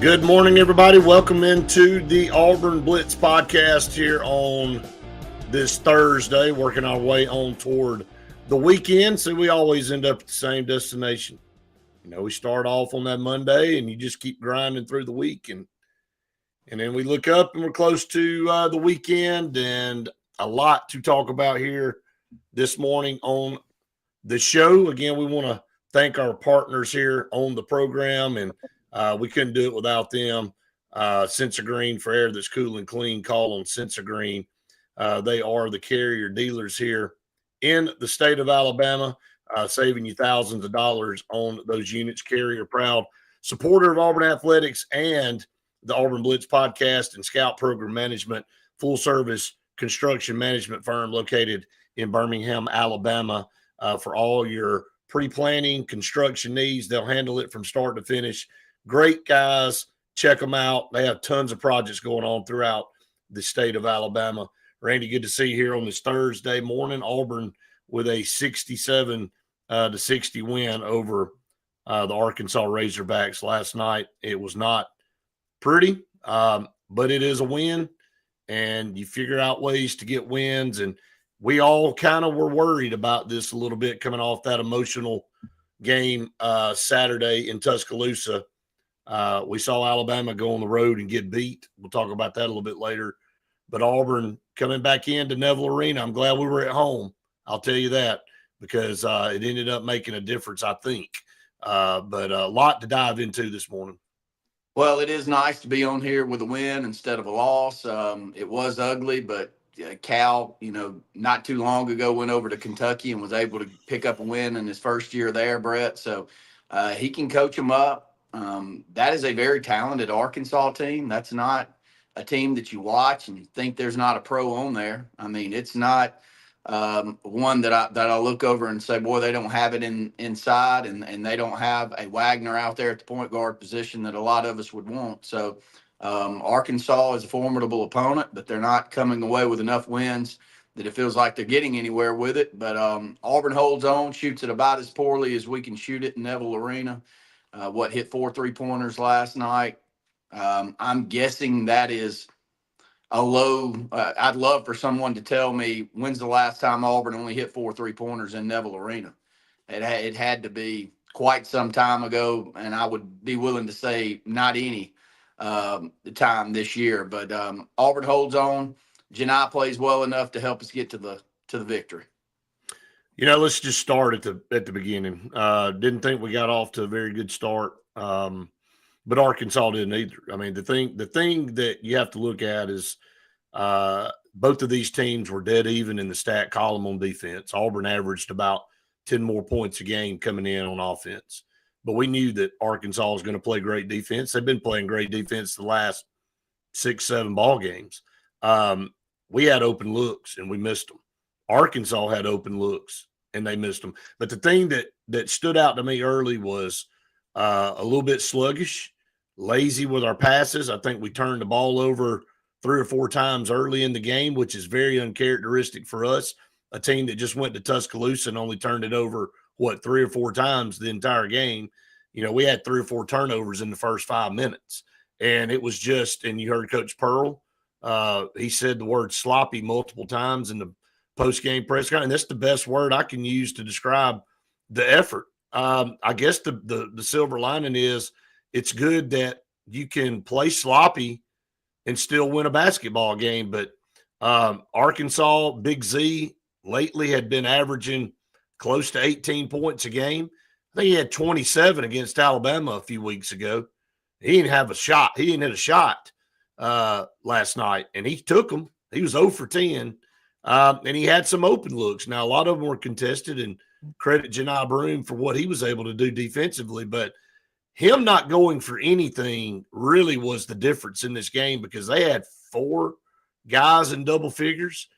Good morning, everybody. Welcome into the Auburn Blitz podcast here on this Thursday, working our way on toward the weekend. So we always end up at the same destination. You know, we start off on that Monday and you just keep grinding through the week. And then we look up and we're close to the weekend, and a lot to talk about here this morning on the show. Again, we want to thank our partners here on the program, and we couldn't do it without them. Sensa Green, for air that's cool and clean, call on Sensa Green. They are the carrier dealers here in the state of Alabama, saving you thousands of dollars on those units. Carrier proud supporter of Auburn Athletics and the Auburn Blitz podcast and Scout Program Management, full service construction management firm located in Birmingham, Alabama, for all your pre-planning construction needs. They'll handle it from start to finish. Great guys. Check them out. They have tons of projects going on throughout the state of Alabama. Randy, good to see you here on this Thursday morning. Auburn with a 67 to 60 win over the Arkansas Razorbacks last night. It was not pretty, but it is a win, and you figure out ways to get wins. And we all kind of were worried about this a little bit coming off that emotional game Saturday in Tuscaloosa. We saw Alabama go on the road and get beat. We'll talk about that a little bit later. But Auburn coming back into Neville Arena, I'm glad we were at home. I'll tell you that, because it ended up making a difference, I think. But a lot to dive into this morning. Well, it is nice to be on here with a win instead of a loss. It was ugly, but Cal, not too long ago went over to Kentucky and was able to pick up a win in his first year there, Brett. So he can coach them up. That is a very talented Arkansas team. That's not a team that you watch and think there's not a pro on there. I mean, it's not one that I look over and say, boy, they don't have it inside, and they don't have a Wagner out there at the point guard position that a lot of us would want. So Arkansas is a formidable opponent, but they're not coming away with enough wins that it feels like they're getting anywhere with it. But Auburn holds on, shoots it about as poorly as we can shoot it in Neville Arena. Hit 4 3-pointers last night. I'm guessing that is a low. I'd love for someone to tell me when's the last time Auburn only hit 4 3-pointers in Neville Arena. It had to be quite some time ago, and I would be willing to say not any time this year. But Auburn holds on. Janai plays well enough to help us get to the victory. Let's just start at the beginning. Didn't think we got off to a very good start, but Arkansas didn't either. I mean, the thing that you have to look at is both of these teams were dead even in the stat column on defense. Auburn averaged about 10 more points a game coming in on offense, but we knew that Arkansas was going to play great defense. They've been playing great defense the last 6-7 ball games. We had open looks and we missed them. Arkansas had open looks and they missed them. But the thing that stood out to me early was a little bit sluggish, lazy with our passes. I think we turned the ball over 3 or 4 times early in the game, which is very uncharacteristic for us, a team that just went to Tuscaloosa and only turned it over, 3 or 4 times the entire game. We had 3 or 4 turnovers in the first 5 minutes. And it was just, and you heard Coach Pearl, he said the word sloppy multiple times in the post-game press conference, and that's the best word I can use to describe the effort. I guess the silver lining is it's good that you can play sloppy and still win a basketball game. But Arkansas, Big Z, lately had been averaging close to 18 points a game. I think he had 27 against Alabama a few weeks ago. He didn't have a shot. He didn't hit a shot last night, and he took them. He was 0 for 10. And he had some open looks. Now, a lot of them were contested, and credit Janai Broome for what he was able to do defensively. But him not going for anything really was the difference in this game, because they had 4 guys in double figures.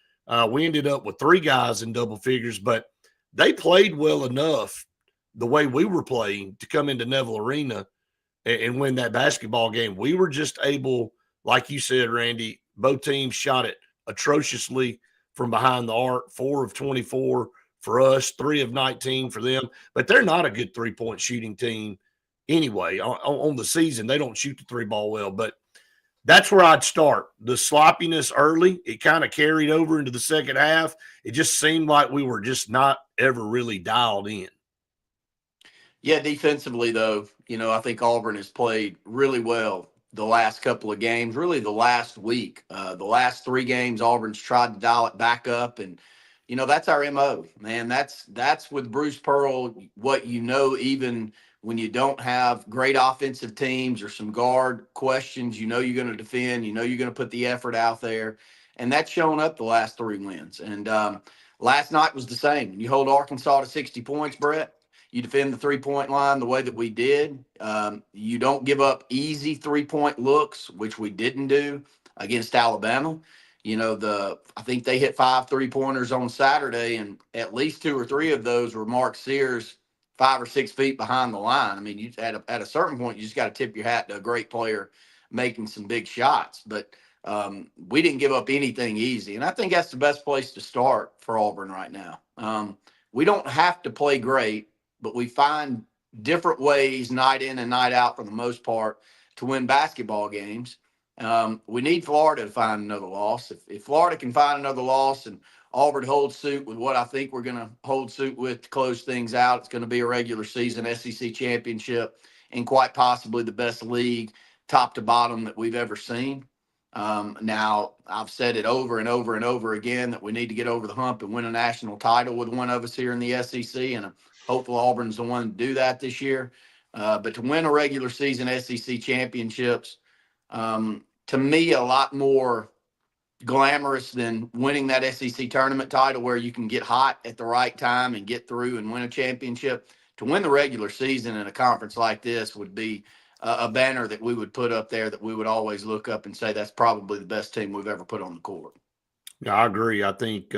We ended up with 3 guys in double figures, but they played well enough the way we were playing to come into Neville Arena and win that basketball game. We were just able, like you said, Randy, both teams shot it atrociously from behind the arc, 4 of 24 for us, 3 of 19 for them. But they're not a good 3-point shooting team anyway. On the season, they don't shoot the three ball well, but that's where I'd start. The sloppiness early, it kind of carried over into the second half. It just seemed like we were just not ever really dialed in. Yeah, defensively, though, I think Auburn has played really well the last couple of games, really the last week. The last 3 games, Auburn's tried to dial it back up. And, that's our MO, man. That's with Bruce Pearl, what even when you don't have great offensive teams or some guard questions, you're going to defend, you're going to put the effort out there. And that's shown up the last 3 wins. And last night was the same. You hold Arkansas to 60 points, Brett. You defend the 3-point line the way that we did. You don't give up easy 3-point looks, which we didn't do against Alabama. I think they hit 5 3-pointers on Saturday, and at least 2 or 3 of those were Mark Sears 5 or 6 feet behind the line. I mean, you at a certain point, you just got to tip your hat to a great player making some big shots. But we didn't give up anything easy, and I think that's the best place to start for Auburn right now. We don't have to play great, but we find different ways night in and night out for the most part to win basketball games. We need Florida to find another loss. If Florida can find another loss and Auburn holds suit with what I think we're going to hold suit with to close things out, it's going to be a regular season SEC championship and quite possibly the best league top to bottom that we've ever seen. Now, I've said it over and over and over again that we need to get over the hump and win a national title with one of us here in the SEC, and hopefully Auburn's the one to do that this year. But to win a regular season SEC championships, to me, a lot more glamorous than winning that SEC tournament title where you can get hot at the right time and get through and win a championship. To win the regular season in a conference like this would be a banner that we would put up there that we would always look up and say that's probably the best team we've ever put on the court. Yeah, I agree. I think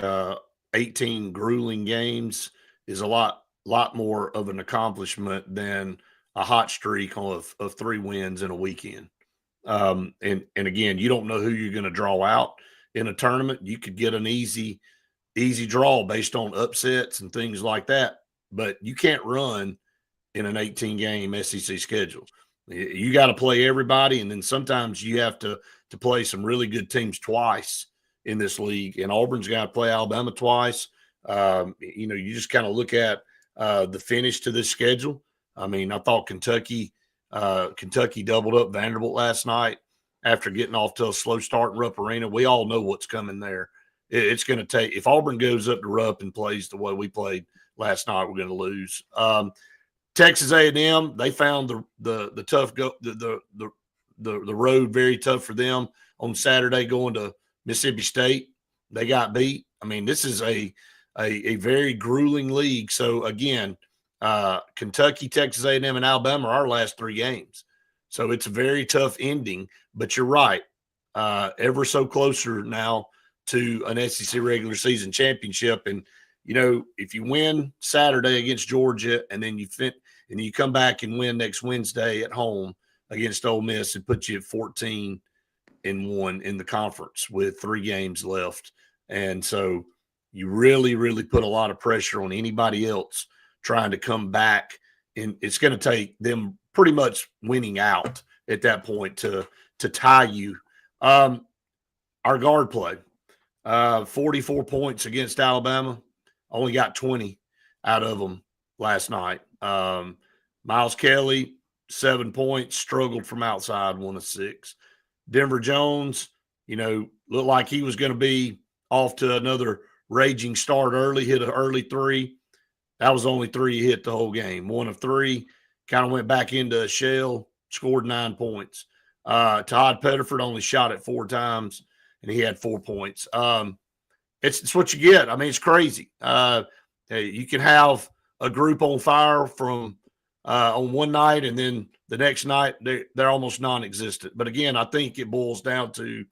18 grueling games is a lot more of an accomplishment than a hot streak of 3 wins in a weekend. And again, you don't know who you're going to draw out in a tournament. You could get an easy draw based on upsets and things like that, but you can't run in an 18-game SEC schedule. You got to play everybody, and then sometimes you have to play some really good teams twice in this league. And Auburn's got to play Alabama twice. You just kind of look at the finish to this schedule. I mean, I thought Kentucky doubled up Vanderbilt last night after getting off to a slow start in Rupp Arena. We all know what's coming there. It's going to take – if Auburn goes up to Rupp and plays the way we played last night, we're going to lose. Texas A&M, they found the tough the road very tough for them on Saturday going to Mississippi State. They got beat. I mean, this is a very grueling league. So again, Kentucky, Texas A&M, and Alabama are our last 3 games. So it's a very tough ending. But you're right, ever so closer now to an SEC regular season championship. And if you win Saturday against Georgia, and then you come back and win next Wednesday at home against Ole Miss, and put you at 14-1 in the conference with 3 games left. And so you really, really put a lot of pressure on anybody else trying to come back. And it's going to take them pretty much winning out at that point to tie you. Our guard play, 44 points against Alabama, only got 20 out of them last night. Miles Kelly, 7 points, struggled from outside, 1 of 6. Denver Jones, looked like he was going to be off to another raging start early, hit an early 3. That was the only 3 he hit the whole game. 1 of 3, kind of went back into a shell, scored 9 points. Todd Pettiford only shot it 4 times, and he had 4 points. It's what you get. I mean, it's crazy. You can have a group on fire from on one night, and then the next night they're almost non-existent. But again, I think it boils down to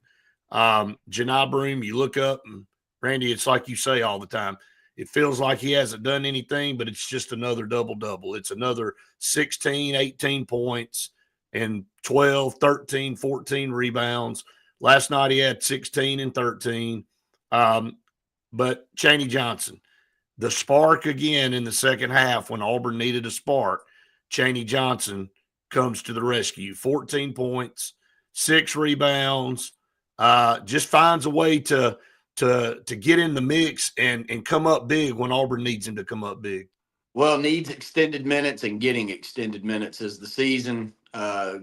Janai Broome. You look up, and Randy, it's like you say all the time. It feels like he hasn't done anything, but it's just another double-double. It's another 16, 18 points and 12, 13, 14 rebounds. Last night he had 16 and 13. But Chaney Johnson, the spark again in the second half when Auburn needed a spark, Chaney Johnson comes to the rescue. 14 points, 6 rebounds, just finds a way to get in the mix and come up big when Auburn needs him to come up big. Well, needs extended minutes and getting extended minutes as the season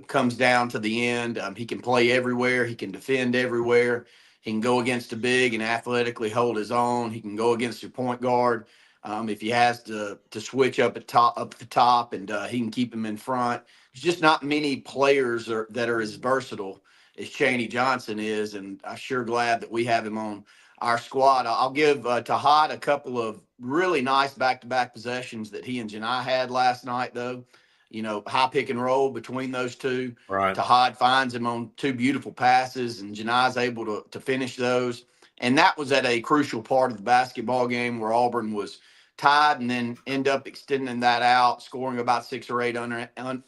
comes down to the end. He can play everywhere. He can defend everywhere. He can go against a big and athletically hold his own. He can go against your point guard if he has to switch up the top, and he can keep him in front. There's just not many players that are as versatile as Chaney Johnson is, and I'm sure glad that we have him on our squad. I'll give Tahad a couple of really nice back-to-back possessions that he and Janai had last night, though. You know, high pick and roll between those two. Right. Tahad finds him on 2 beautiful passes, and Janai's able to finish those. And that was at a crucial part of the basketball game where Auburn was tied and then end up extending that out, scoring about 6 or 8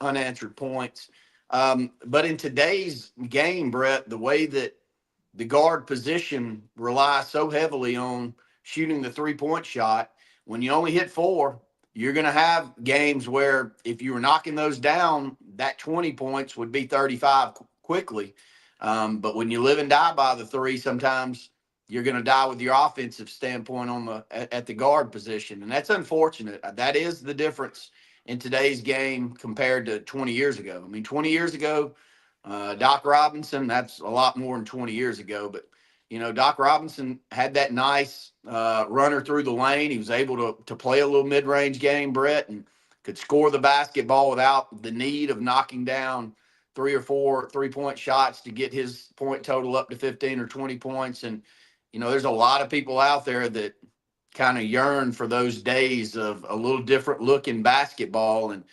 unanswered points. But in today's game, Brett, the way that the guard position relies so heavily on shooting the 3-point shot, when you only hit 4, you're going to have games where if you were knocking those down, that 20 points would be 35 quickly. But when you live and die by the 3, sometimes you're going to die with your offensive standpoint at the guard position. And that's unfortunate. That is the difference in today's game compared to 20 years ago. I mean, 20 years ago, Doc Robinson, that's a lot more than 20 years ago. But, you know, Doc Robinson had that nice runner through the lane. He was able to play a little mid-range game, Brett, and could score the basketball without the need of knocking down 3 or 4 3-point shots to get his point total up to 15 or 20 points. And, you know, there's a lot of people out there that kind of yearn for those days of a little different look in basketball and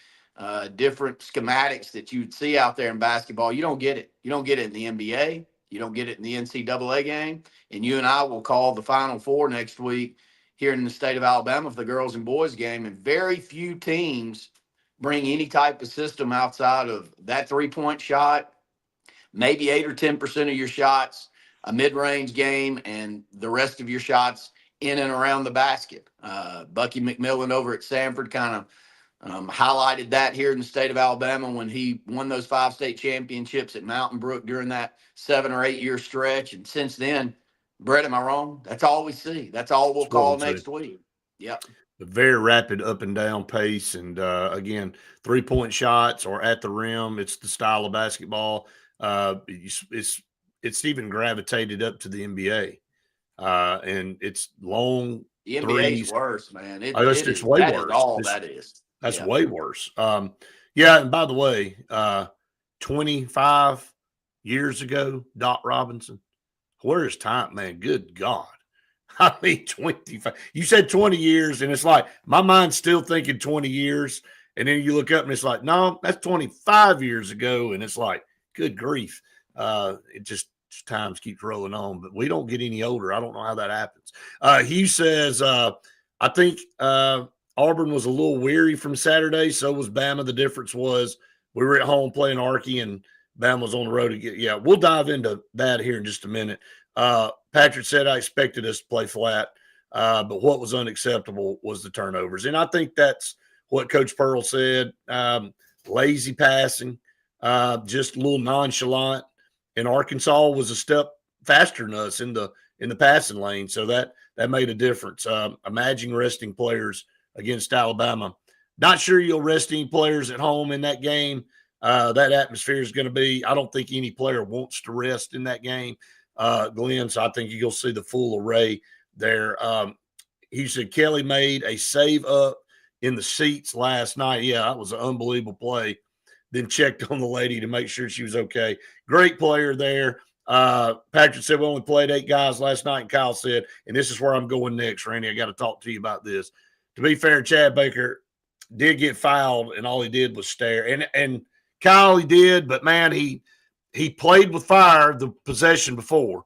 different schematics that you'd see out there in basketball. You don't get it. You don't get it in the NBA. You don't get it in the NCAA game. And you and I will call the Final Four next week here in the state of Alabama for the girls and boys game. And very few teams bring any type of system outside of that 3-point shot, maybe 8 or 10% of your shots, a mid-range game, and the rest of your shots in and around the basket. Bucky McMillan over at Samford kind of highlighted that here in the state of Alabama when he won those 5 state championships at Mountain Brook during that 7 or 8 year stretch. And since then, Brett, am I wrong? That's all we see. That's all we'll call next week. Yep. A very rapid up and down pace. And again, 3-point shots or at the rim. It's the style of basketball. It's even gravitated up to the NBA. And it's long. The NBA is worse, man. It's way worse. That's way worse. Yeah, and by the way, 25 years ago, Doc Robinson, where's time, man? Good God. I mean, 25. You said 20 years, and it's like my mind's still thinking 20 years. And then you look up and it's like, no, that's 25 years ago. And it's like, good grief. It just times keeps rolling on, but we don't get any older. I don't know how that happens. Hugh says, I think Auburn was a little weary from Saturday. So was Bama. The difference was we were at home playing Arky and Bama was on the road to get. Yeah, we'll dive into that here in just a minute. Patrick said, I expected us to play flat, but what was unacceptable was the turnovers. And I think that's what Coach Pearl said. Lazy passing, just a little nonchalant. And Arkansas was a step faster than us in the passing lane. So that made a difference. Imagine resting players against Alabama. Not sure you'll rest any players at home in that game. That atmosphere is going to be, I don't think any player wants to rest in that game, Glenn. So I think you'll see the full array there. He said Kelly made a save up in the seats last night. Yeah, that was an unbelievable play. Then checked on the lady to make sure she was okay. Great player there. Patrick said we only played 8 guys last night, and Kyle said, and this is where I'm going next, Randy. I got to talk to you about this. To be fair, Chad Baker did get fouled, and all he did was stare. And Kyle, he did, but, man, he played with fire the possession before,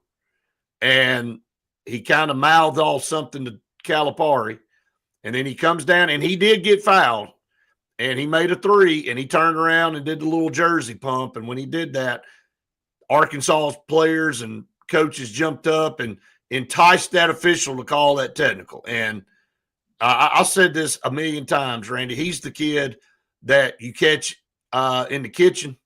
and he kind of mouthed off something to Calipari, and then he comes down, and he did get fouled. And he made a 3, and he turned around and did the little jersey pump. And when he did that, Arkansas's players and coaches jumped up and enticed that official to call that technical. And I've said this a million times, Randy. He's the kid that you catch in the kitchen,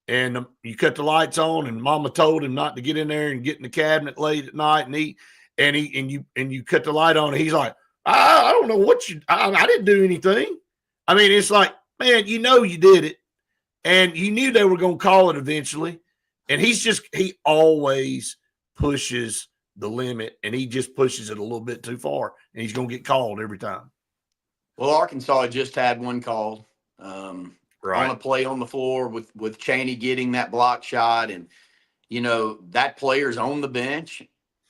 and you cut the lights on, and Mama told him not to get in there and get in the cabinet late at night and eat, and you cut the light on, and he's like, I don't know what I didn't do anything. I mean, it's like, man, you did it, and you knew they were going to call it eventually, and he always pushes the limit, and he just pushes it a little bit too far, and he's going to get called every time. Well, Arkansas just had one called. Right. On a play on the floor with Chaney getting that block shot. And, that player's on the bench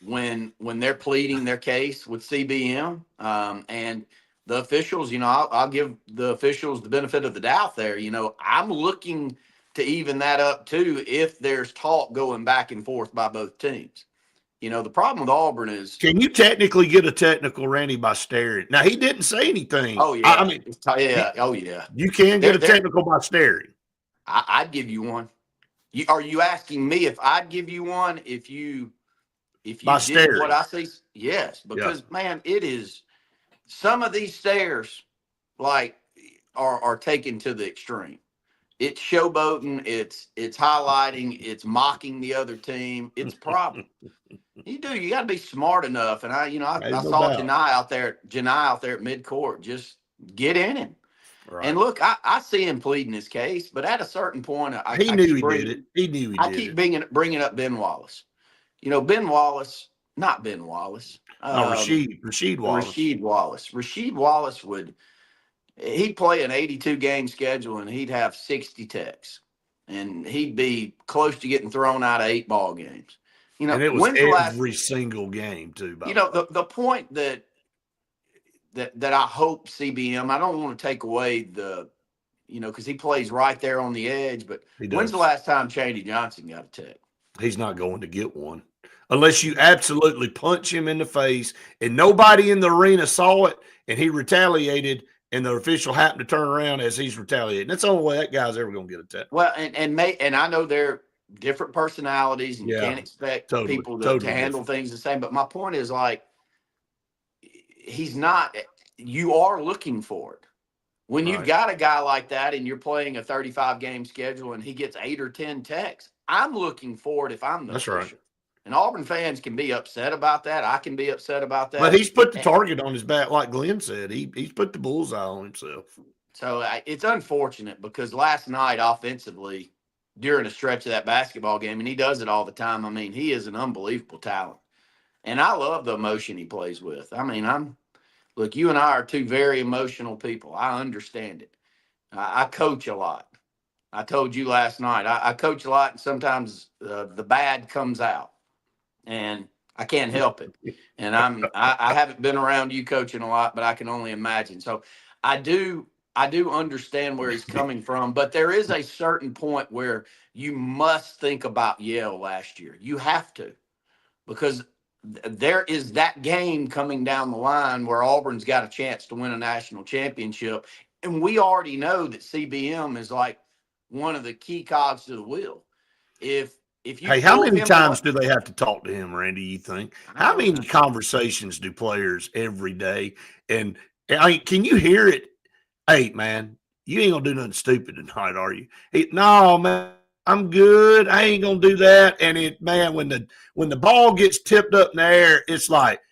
when they're pleading their case with CBM. And the officials, I'll give the officials the benefit of the doubt there. I'm looking to even that up too if there's talk going back and forth by both teams. The problem with Auburn is, can you technically get a technical, Randy, by staring? Now, he didn't say anything. oh, yeah. I mean, yeah. Oh, yeah. You can get a technical by staring. I'd give you one. Are you asking me if I'd give you one if you did staring. what I see? Yes, because man, it is some of these stares are taken to the extreme. It's showboating, it's highlighting, it's mocking the other team. It's a problem. You got to be smart enough. And I saw Janai out there at midcourt. Just get in him. Right. And look, I see him pleading his case, but at a certain point, he knew he did it. He knew he did it. I keep bringing up Ben Wallace. Ben Wallace, not Ben Wallace. Rasheed Wallace. Rasheed Wallace he'd play an 82-game schedule and he'd have 60 techs, and he'd be close to getting thrown out of 8 ball games. And it was every single game too. The point that I hope CBM, I don't want to take away because he plays right there on the edge, but when's the last time Chaney Johnson got a tech? He's not going to get one unless you absolutely punch him in the face and nobody in the arena saw it and he retaliated and the official happened to turn around as he's retaliating. That's the only way that guy's ever going to get a tech. Well, and I know they're different personalities and you can't expect people to handle things the same. But my point is, he's not – you are looking for it. When you've got a guy like that and you're playing a 35-game schedule and he gets 8 or 10 techs, I'm looking for it if I'm the official. Right. And Auburn fans can be upset about that. I can be upset about that. But he's put the target on his back, like Glenn said. He's put the bullseye on himself. So it's unfortunate because last night offensively – during a stretch of that basketball game, and he does it all the time. I mean, he is an unbelievable talent. And I love the emotion he plays with. I mean, look, you and I are two very emotional people. I understand it. I coach a lot. I told you last night, I coach a lot, and sometimes the bad comes out. And I can't help it. And I haven't been around you coaching a lot, but I can only imagine. So I do understand where he's coming from, but there is a certain point where you must think about Yale last year. You have to, because there is that game coming down the line where Auburn's got a chance to win a national championship. And we already know that CBM is like one of the key cogs to the wheel. If you how many times do they have to talk to him, Randy, you think? How many conversations do players every day? And can you hear it? Hey, man, you ain't going to do nothing stupid tonight, are you? No, man, I'm good. I ain't going to do that. And when the ball gets tipped up in the air, it's like,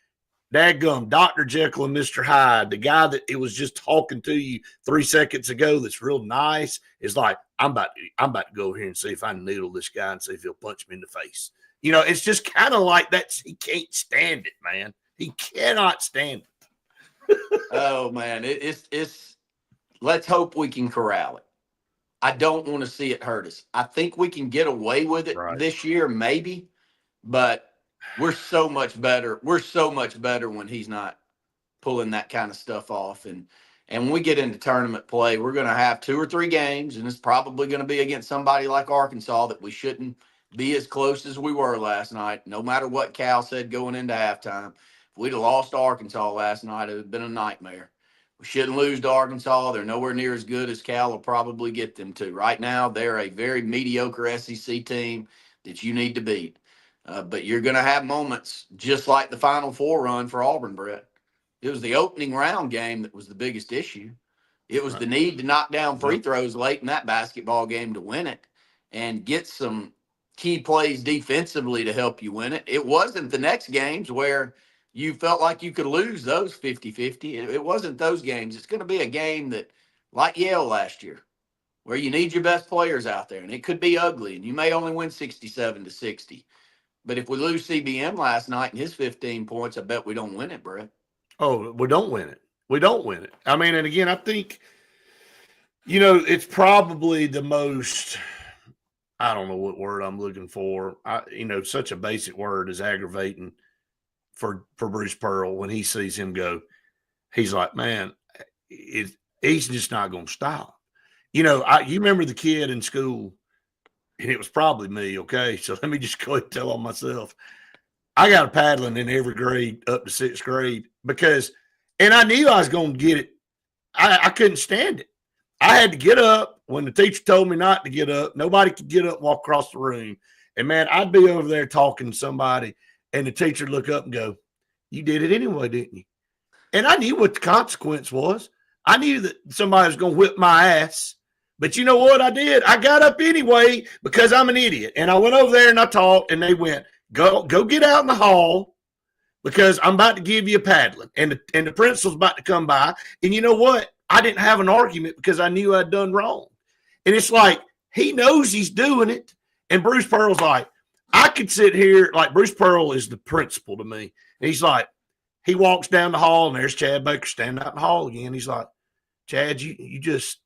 dadgum, Dr. Jekyll and Mr. Hyde, the guy that it was just talking to you 3 seconds ago that's real nice, is like, I'm about to go over here and see if I can noodle this guy and see if he'll punch me in the face. It's just kind of like that. He can't stand it, man. He cannot stand it. Oh, man, it's let's hope we can corral it. I don't want to see it hurt us. I think we can get away with it this year, maybe, but we're so much better. We're so much better when he's not pulling that kind of stuff off. And when we get into tournament play, we're going to have 2 or 3 games, and it's probably going to be against somebody like Arkansas that we shouldn't be as close as we were last night, no matter what Cal said going into halftime. If we'd have lost to Arkansas last night, it would have been a nightmare. We shouldn't lose to Arkansas. They're nowhere near as good as Cal will probably get them to. Right now, they're a very mediocre SEC team that you need to beat. But you're going to have moments just like the Final Four run for Auburn, Brett. It was the opening round game that was the biggest issue. It was Right. the need to knock down free Yep. throws late in that basketball game to win it and get some key plays defensively to help you win it. It wasn't the next games where you felt like you could lose those 50-50. It wasn't those games. It's going to be a game that, like Yale last year, where you need your best players out there, and it could be ugly, and you may only win 67-60. But if we lose CBM last night and his 15 points, I bet we don't win it, Brett. Oh, we don't win it. We don't win it. I mean, and again, I think, it's probably the most, I don't know what word I'm looking for. Such a basic word is aggravating for Bruce Pearl when he sees him go. He's like, man, he's just not going to stop. You remember the kid in school, and it was probably me, okay? So let me just go ahead and tell on myself. I got a paddling in every grade up to 6th grade and I knew I was going to get it. I couldn't stand it. I had to get up when the teacher told me not to get up. Nobody could get up and walk across the room. And, man, I'd be over there talking to somebody, and the teacher would look up and go, you did it anyway, didn't you? And I knew what the consequence was. I knew that somebody was going to whip my ass. But you know what I did? I got up anyway because I'm an idiot. And I went over there and I talked, and they went, go get out in the hall because I'm about to give you a paddling. And the principal's about to come by. And you know what? I didn't have an argument because I knew I'd done wrong. And it's like, he knows he's doing it. And Bruce Pearl's like, I could sit here, like Bruce Pearl is the principal to me. And he's like, he walks down the hall and there's Chad Baker standing out in the hall again. He's like, Chad, you just,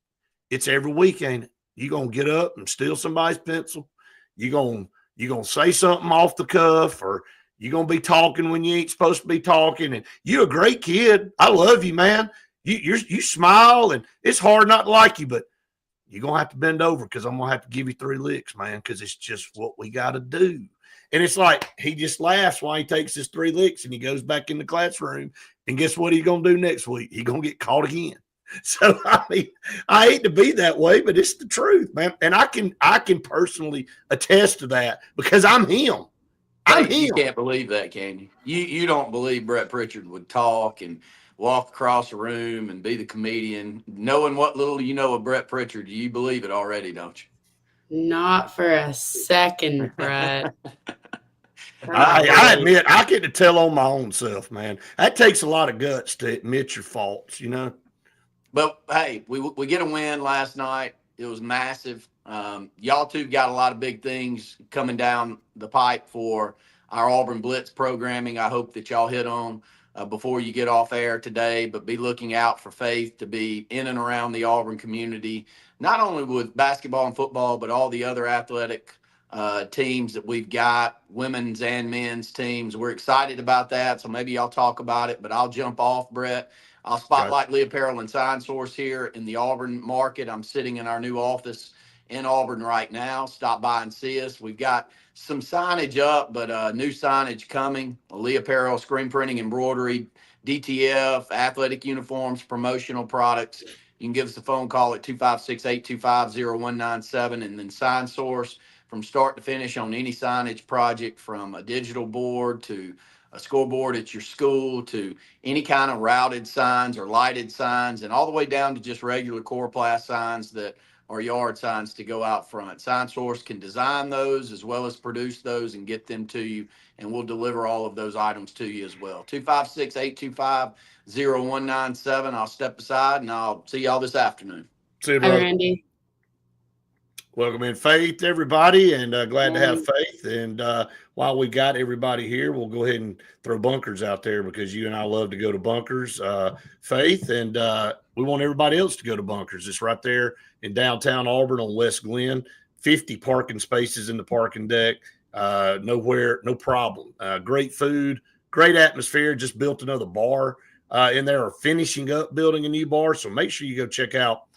it's every week, ain't it? You going to get up and steal somebody's pencil. You going to say something off the cuff, or you going to be talking when you ain't supposed to be talking. And you a great kid. I love you, man. You smile, and it's hard not to like you, but you're going to have to bend over because I'm going to have to give you 3 licks, man, because it's just what we got to do. And it's like he just laughs while he takes his 3 licks and he goes back in the classroom. And guess what he's going to do next week? He's going to get caught again. So, I mean, I hate to be that way, but it's the truth, man. And I can personally attest to that because I'm him. You can't believe that, can you? You don't believe Brett Pritchard would talk and walk across the room and be the comedian. Knowing what little you know of Brett Pritchard, you believe it already, don't you? Not for a second, Brett. I admit I get to tell on my own self, man. That takes a lot of guts to admit your faults, But hey, we get a win last night. It was massive. Y'all two got a lot of big things coming down the pipe for our Auburn Blitz programming. I hope that y'all hit on before you get off air today, but be looking out for Faith to be in and around the Auburn community, not only with basketball and football, but all the other athletic teams that we've got, women's and men's teams. We're excited about that. So maybe y'all talk about it, but I'll jump off, Brett. I'll spotlight Lee Apparel and Sign Source here in the Auburn market. I'm sitting in our new office in Auburn right now. Stop by and see us. We've got some signage up, but new signage coming. Lee Apparel, screen printing, embroidery, DTF, athletic uniforms, promotional products. You can give us a phone call at 256-825-0197, and then Sign Source from start to finish on any signage project, from a digital board to a scoreboard at your school to any kind of routed signs or lighted signs, and all the way down to just regular Coroplast signs that are yard signs to go out front. Sign Source can design those as well as produce those and get them to you, and we'll deliver all of those items to you as well. 256-825-0197. I'll step aside, and I'll see y'all this afternoon. See you, Hi, brother. Randy. Welcome in, Faith, everybody, and glad to have Faith. And while we got everybody here, we'll go ahead and throw bunkers out there because you and I love to go to bunkers, Faith, and we want everybody else to go to bunkers. It's right there in downtown Auburn on West Glen, 50 parking spaces in the parking deck, nowhere, no problem. Great food, great atmosphere, just built another bar in there, or finishing up building a new bar, so make sure you go check out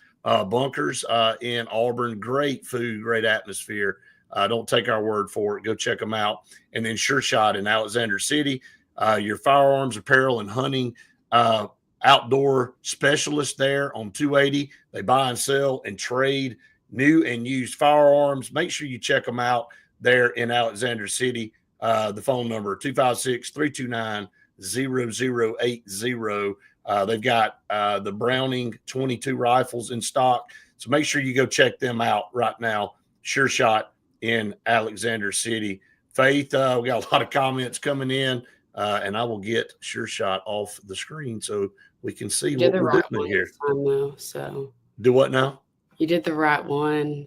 bunkers in Auburn. Great food, great atmosphere. Don't take our word for it. Go check them out. And then Sure Shot in Alexander City, your firearms, apparel, and hunting outdoor specialist there on 280. They buy and sell and trade new and used firearms. Make sure you check them out there in Alexander City. The phone number 256-329-0080. They've got the Browning 22 rifles in stock. So make sure you go check them out right now. Sure Shot in Alexander City. Faith, we got a lot of comments coming in, and I will get Sure Shot off the screen so we can see You what did the we're right doing one here. this time, though. So Do what now? you did the right one.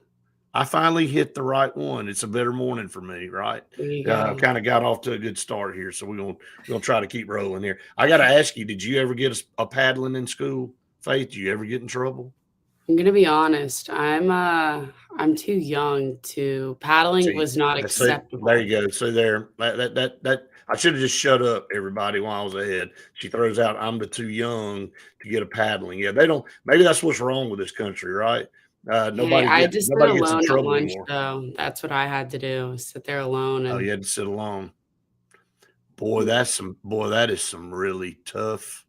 I finally hit the right one. It's a better morning for me, right? There you go. Kind of got off to a good start here, so we're gonna try to keep rolling here. I got to ask you, did you ever get a paddling in school, Faith? Did you ever get in trouble? I'm gonna be honest. I'm too young to paddling. See, Was not see, acceptable. there you go. So there, that I should have just shut up, everybody, while I was ahead. She throws out, "I'm too young to get a paddling." Yeah, they don't. Maybe that's what's wrong with this country, right? Hey, I just sit Nobody gets in alone at trouble lunch, anymore. though. That's what I had to do. Sit there alone, Oh, and you had to sit alone. Boy, that is some really tough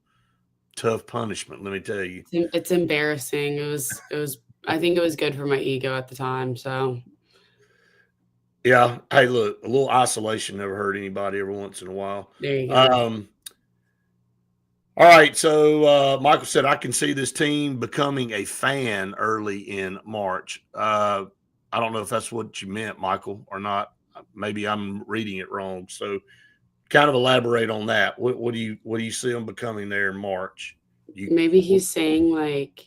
punishment. Let me tell you. it's embarrassing. It was. I think it was good for my ego at the time. So Yeah. Hey, look, a little isolation never hurt anybody every once in a while. there you go. All right. So Michael said, I can see this team becoming a fan early in March. I don't know if that's what you meant, Michael, or not. Maybe I'm reading it wrong. So kind of elaborate on that. What do you see them becoming there in March? Maybe he's saying like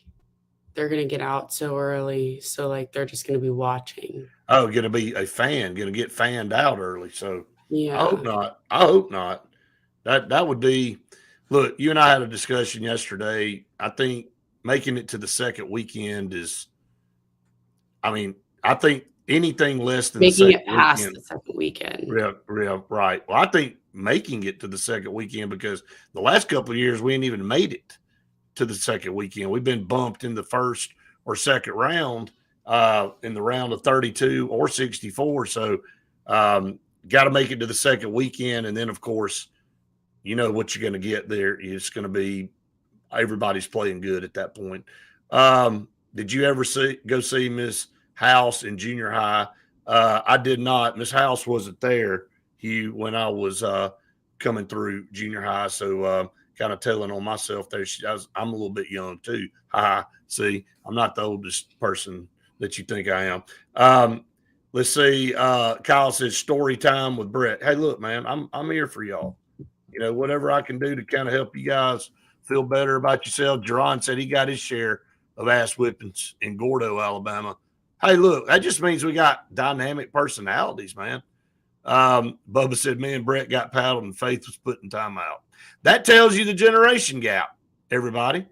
they're gonna get out so early, so like they're just gonna be watching. Oh, going to be a fan, going to get fanned out early. So Yeah. I hope not. I hope not. That would be. Look, you and I had a discussion yesterday. I think making it to the second weekend is. I mean, I think anything less than Making the it second past weekend. the second weekend. Real, right. Well, I think making it to the second weekend, because the last couple of years we ain't even made it to the second weekend. We've been bumped in the first or second round, in the round of 32 or 64. So got to make it to the second weekend. And then, of course, you know what you're going to get there. It's going to be everybody's playing good at that point. Did you ever go see Miss House in junior high? I did not. Miss House wasn't there, Hugh, when I was coming through junior high. So kind of telling on myself there. I'm a little bit young too. See, I'm not the oldest person that you think I am. Let's see. Kyle says story time with Brett. Hey, look, man, I'm here for y'all. You know, whatever I can do to kind of help you guys feel better about yourself. Jerron said he got his share of ass whippings in Gordo, Alabama. Hey, look, that just means we got dynamic personalities, man. Bubba said, me and Brett got paddled and Faith was putting time out. That tells you the generation gap, everybody.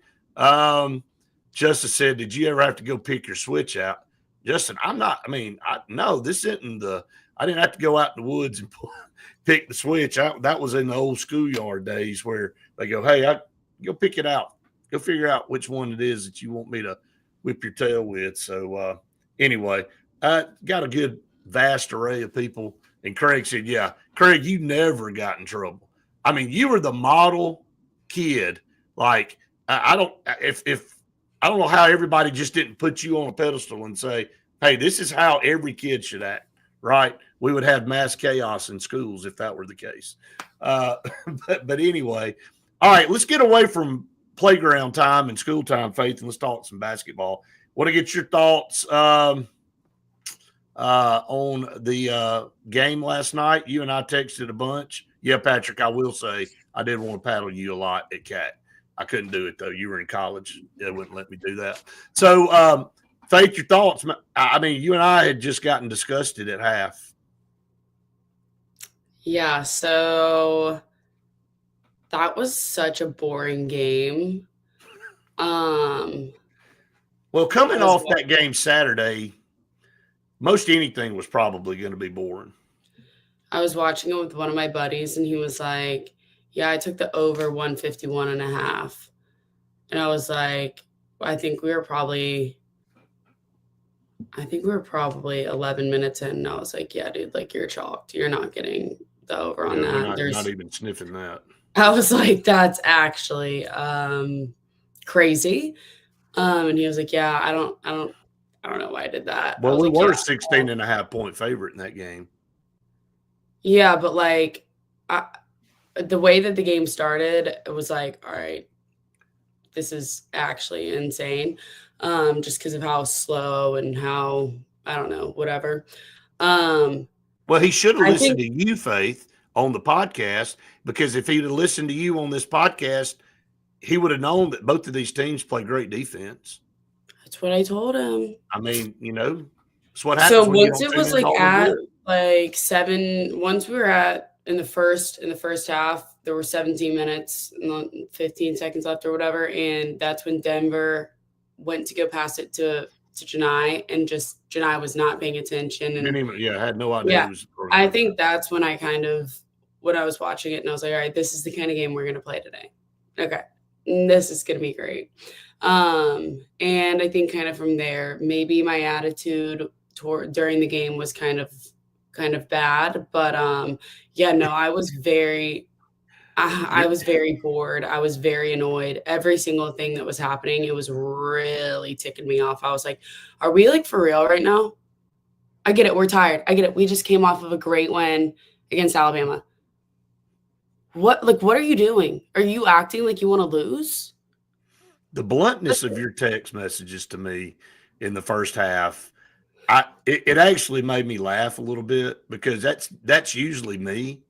Justice said, did you ever have to go pick your switch out? Justin, no, this isn't I didn't have to go out in the woods and pick the switch. That was in the old schoolyard days where they go, hey, go pick it out. Go figure out which one it is that you want me to whip your tail with. So anyway, got a good vast array of people. And Craig said, yeah, Craig, you never got in trouble. I mean, you were the model kid. Like, I don't know how everybody just didn't put you on a pedestal and say, hey, this is how every kid should act, right? We would have mass chaos in schools if that were the case. But anyway, all right, let's get away from playground time and school time, Faith, and let's talk some basketball. Want to get your thoughts on the game last night? You and I texted a bunch. Yeah, Patrick, I will say I did want to paddle you a lot at Cat. I couldn't do it, though. You were in college. They wouldn't let me do that. So, Faith, your thoughts? I mean, you and I had just gotten disgusted at half. Yeah, so that was such a boring game. Well, coming off that game Saturday, most anything was probably going to be boring. I was watching it with one of my buddies, and he was like, yeah, I took the over 151.5. And I was like, I think we were probably 11 minutes in. And I was like, yeah, dude, like you're chalked. You're not getting the over on that. We're not even sniffing that. I was like, that's actually crazy. And he was like, yeah, I don't know why I did that. Well, we like, were yeah, 16.5-point favorite in that game. Yeah, but like the way that the game started, it was like, all right, this is actually insane, just because of how slow and how, I don't know, whatever. Well, he should have I listened think to you, Faith, on the podcast, because if he'd have listened to you on this podcast, he would have known that both of these teams play great defense. that's what I told him. I mean, it's what So happens when you once don't it tune was in like all the at good. like 7, once we were at in the first half, there were 17 minutes and 15 seconds left or whatever, and that's when Denver went to go pass it to Janai, and just Janai was not paying attention. And Didn't even, had no idea yeah, he was. I think that's when I kind of, when I was watching it, and I was like, all right, this is the kind of game we're going to play today. Okay, this is going to be great. And I think kind of from there, maybe my attitude during the game was kind of bad, but yeah, no, I was very bored. I was very annoyed. Every single thing that was happening, it was really ticking me off. I was like, are we like for real right now? I get it. We're tired. I get it. We just came off of a great win against Alabama. What are you doing? Are you acting like you want to lose? The bluntness of your text messages to me in the first half, it actually made me laugh a little bit, because that's usually me.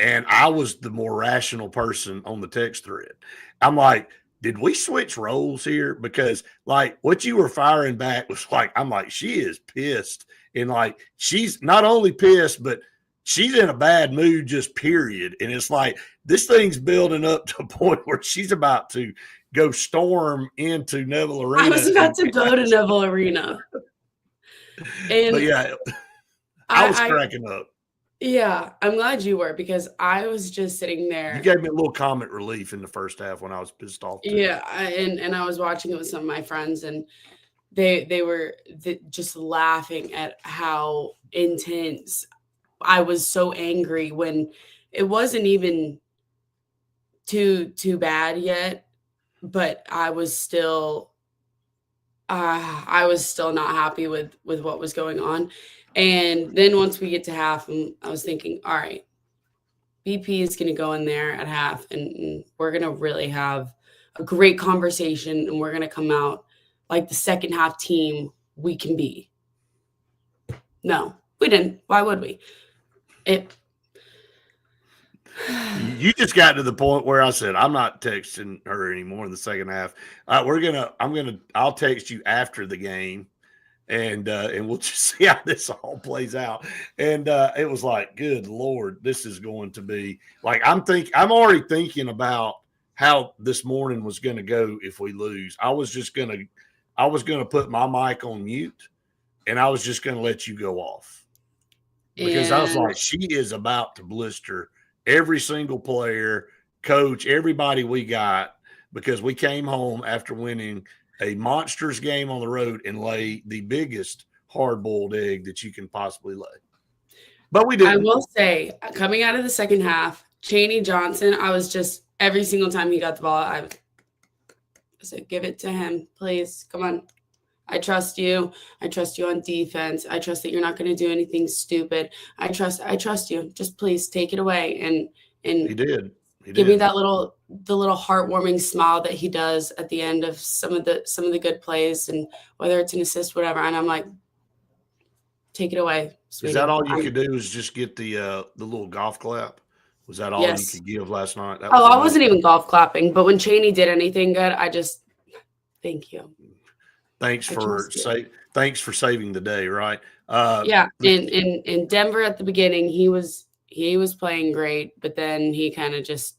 And I was the more rational person on the text thread. I'm like, did we switch roles here? Because like what you were firing back was like, I'm like, she is pissed. And like, she's not only pissed, but she's in a bad mood, just period. And it's like, this thing's building up to a point where she's about to go storm into Neville Arena. I was about to go to Neville Arena. And but yeah, I was cracking up. Yeah, I'm glad you were, because I was just sitting there. You gave me a little comic relief in the first half when I was pissed off too. Yeah, and I was watching it with some of my friends, and they were just laughing at how intense. I was so angry when it wasn't even too bad yet, but I was still not happy with what was going on. And then once we get to half, I was thinking, all right, BP is going to go in there at half, and we're going to really have a great conversation, and we're going to come out like the second half team we can be. No, we didn't. Why would we? You just got to the point where I said, I'm not texting her anymore in the second half. I'll text you after the game, and we'll just see how this all plays out. And it was like, good Lord, this is going to be like, I'm already thinking about how this morning was going to go if we lose. I was going to put my mic on mute, and I was just going to let you go off, because I was like, she is about to blister every single player, coach, everybody we got, because we came home after winning a monsters game on the road and lay the biggest hard-boiled egg that you can possibly lay. But we didn't. I will say, coming out of the second half, Chaney Johnson, I was just, every single time he got the ball, I said, give it to him, please. Come on. I trust you. I trust you on defense. I trust that you're not going to do anything stupid. I trust you. Just please take it away. And he did. Give me the little heartwarming smile that he does at the end of some of the good plays, and whether it's an assist, whatever. And I'm like, take it away, sweetie. Is that all you could do? Is just get the little golf clap? Was that all you could give last night? I wasn't even golf clapping, but when Chaney did anything good, I just thank you. Thanks for saving the day, right? Yeah, in Denver at the beginning, he was playing great, but then he kind of just,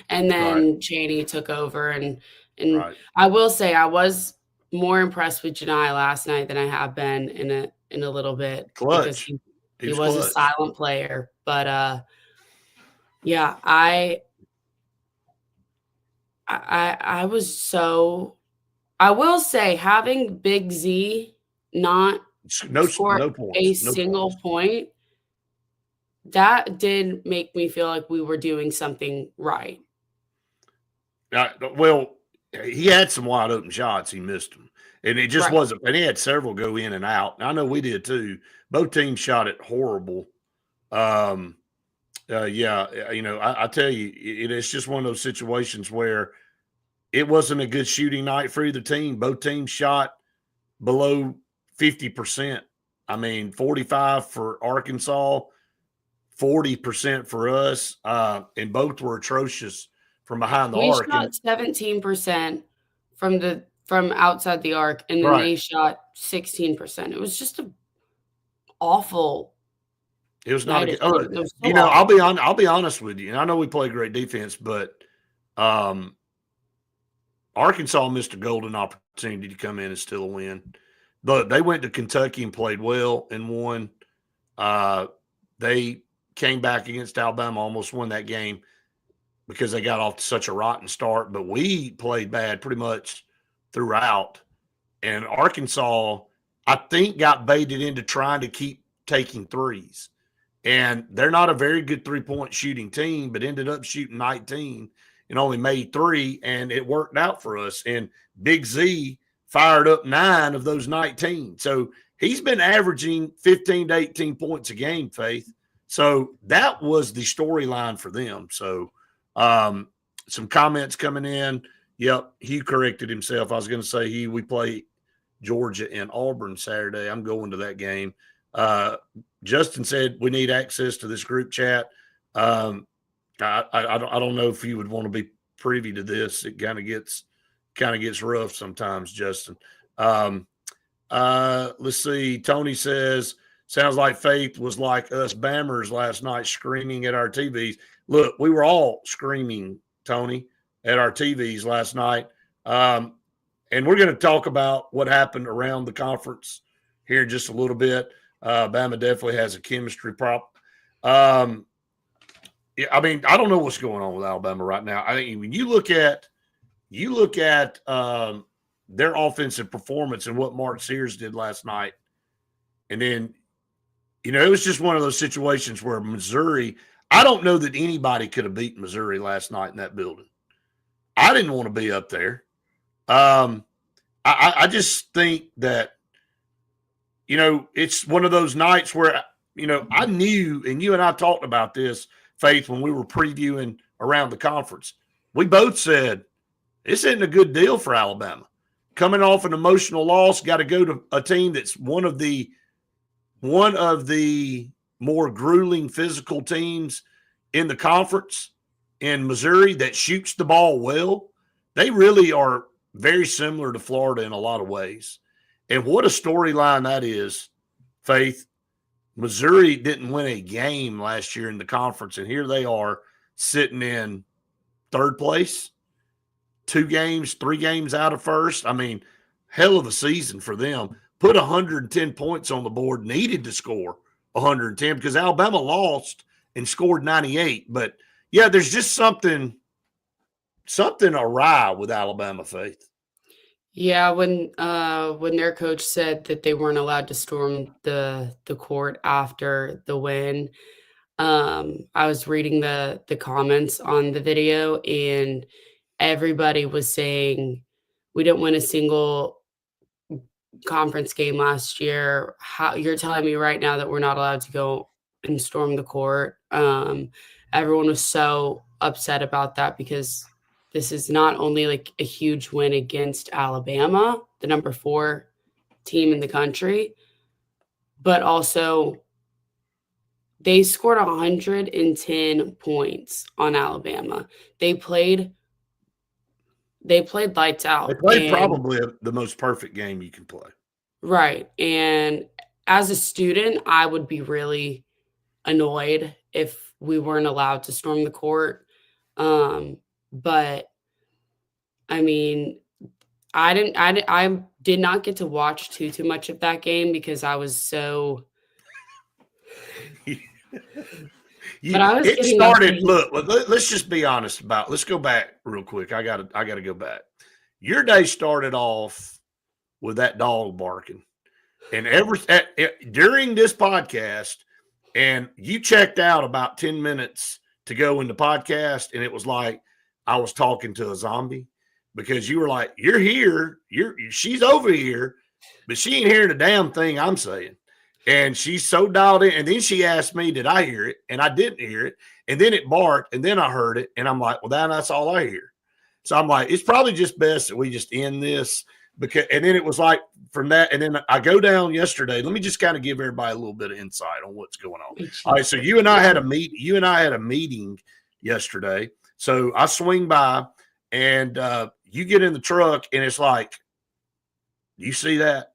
and then Chaney took over, and I will say I was more impressed with Janai last night than I have been in a little bit. Clutch. He was a silent player, but yeah, I was so, I will say, having Big Z not score a single point, that did make me feel like we were doing something right. Well, he had some wide open shots. He missed them. And it just wasn't. And he had several go in and out. I know we did too. Both teams shot it horrible. Yeah, I tell you, it's just one of those situations where it wasn't a good shooting night for either team. Both teams shot below 50%. I mean, 45 for Arkansas, 40% for us, and both were atrocious from behind the We arc. shot 17% from outside the arc, and then Right. they shot 16%. It was just an awful It was not a night good. of shooting. It was so I'll be honest with you, and I know we play great defense, but Arkansas missed a golden opportunity to come in and steal a win. But they went to Kentucky and played well and won. They came back against Alabama, almost won that game because they got off to such a rotten start. But we played bad pretty much throughout. And Arkansas, I think, got baited into trying to keep taking threes. And they're not a very good three-point shooting team, but ended up shooting 19 and only made 3, and it worked out for us. And Big Z fired up 9 of those 19. So he's been averaging 15 to 18 points a game, Faith. So that was the storyline for them. So some comments coming in. Yep, Hugh corrected himself. I was going to say we play Georgia and Auburn Saturday. I'm going to that game. Justin said we need access to this group chat. I don't know if you would want to be privy to this. It kind of gets rough sometimes, Justin. Let's see. Tony says, sounds like Faith was like us Bammers last night screaming at our TVs. Look, we were all screaming, Tony, at our TVs last night. And we're going to talk about what happened around the conference here in just a little bit. Bama definitely has a chemistry problem. Yeah, I mean, I don't know what's going on with Alabama right now. I think when you look at their offensive performance and what Mark Sears did last night, and then it was just one of those situations where Missouri. I don't know that anybody could have beaten Missouri last night in that building. I didn't want to be up there. I just think that it's one of those nights where I knew, and you and I talked about this, Faith, when we were previewing around the conference. We both said this isn't a good deal for Alabama. Coming off an emotional loss, got to go to a team that's one of the more grueling physical teams in the conference in Missouri that shoots the ball well. They really are very similar to Florida in a lot of ways. And what a storyline that is, Faith. Missouri didn't win a game last year in the conference, and here they are sitting in third place, 3 games out of first. I mean, hell of a season for them. Put 110 points on the board, needed to score 110 because Alabama lost and scored 98. But, yeah, there's just something awry with Alabama, Faith. Yeah, when their coach said that they weren't allowed to storm the court after the win, I was reading the comments on the video, and everybody was saying we didn't win a single conference game last year. How you're telling me right now that we're not allowed to go and storm the court? Everyone was so upset about that because this is not only like a huge win against Alabama, the number 4 team in the country, but also they scored 110 points on Alabama. They played lights out. They played probably the most perfect game you can play. Right. And as a student, I would be really annoyed if we weren't allowed to storm the court. But I mean, I did not get to watch too much of that game because I was so. But I was it started. Look, let's just be honest let's go back real quick. I gotta go back. Your day started off with that dog barking, and during this podcast, and you checked out about 10 minutes to go in the podcast, and it was like I was talking to a zombie because you were like, "You're here, she's over here, but she ain't hearing a damn thing I'm saying." And she's so dialed in. And then she asked me, did I hear it? And I didn't hear it. And then it barked. And then I heard it. And I'm like, well, that's all I hear. So I'm like, it's probably just best that we just end this. Because, and then it was like from that. And then I go down yesterday. Let me just kind of give everybody a little bit of insight on what's going on. All right. So you and I had a meeting yesterday. So I swing by and you get in the truck and it's like, you see that?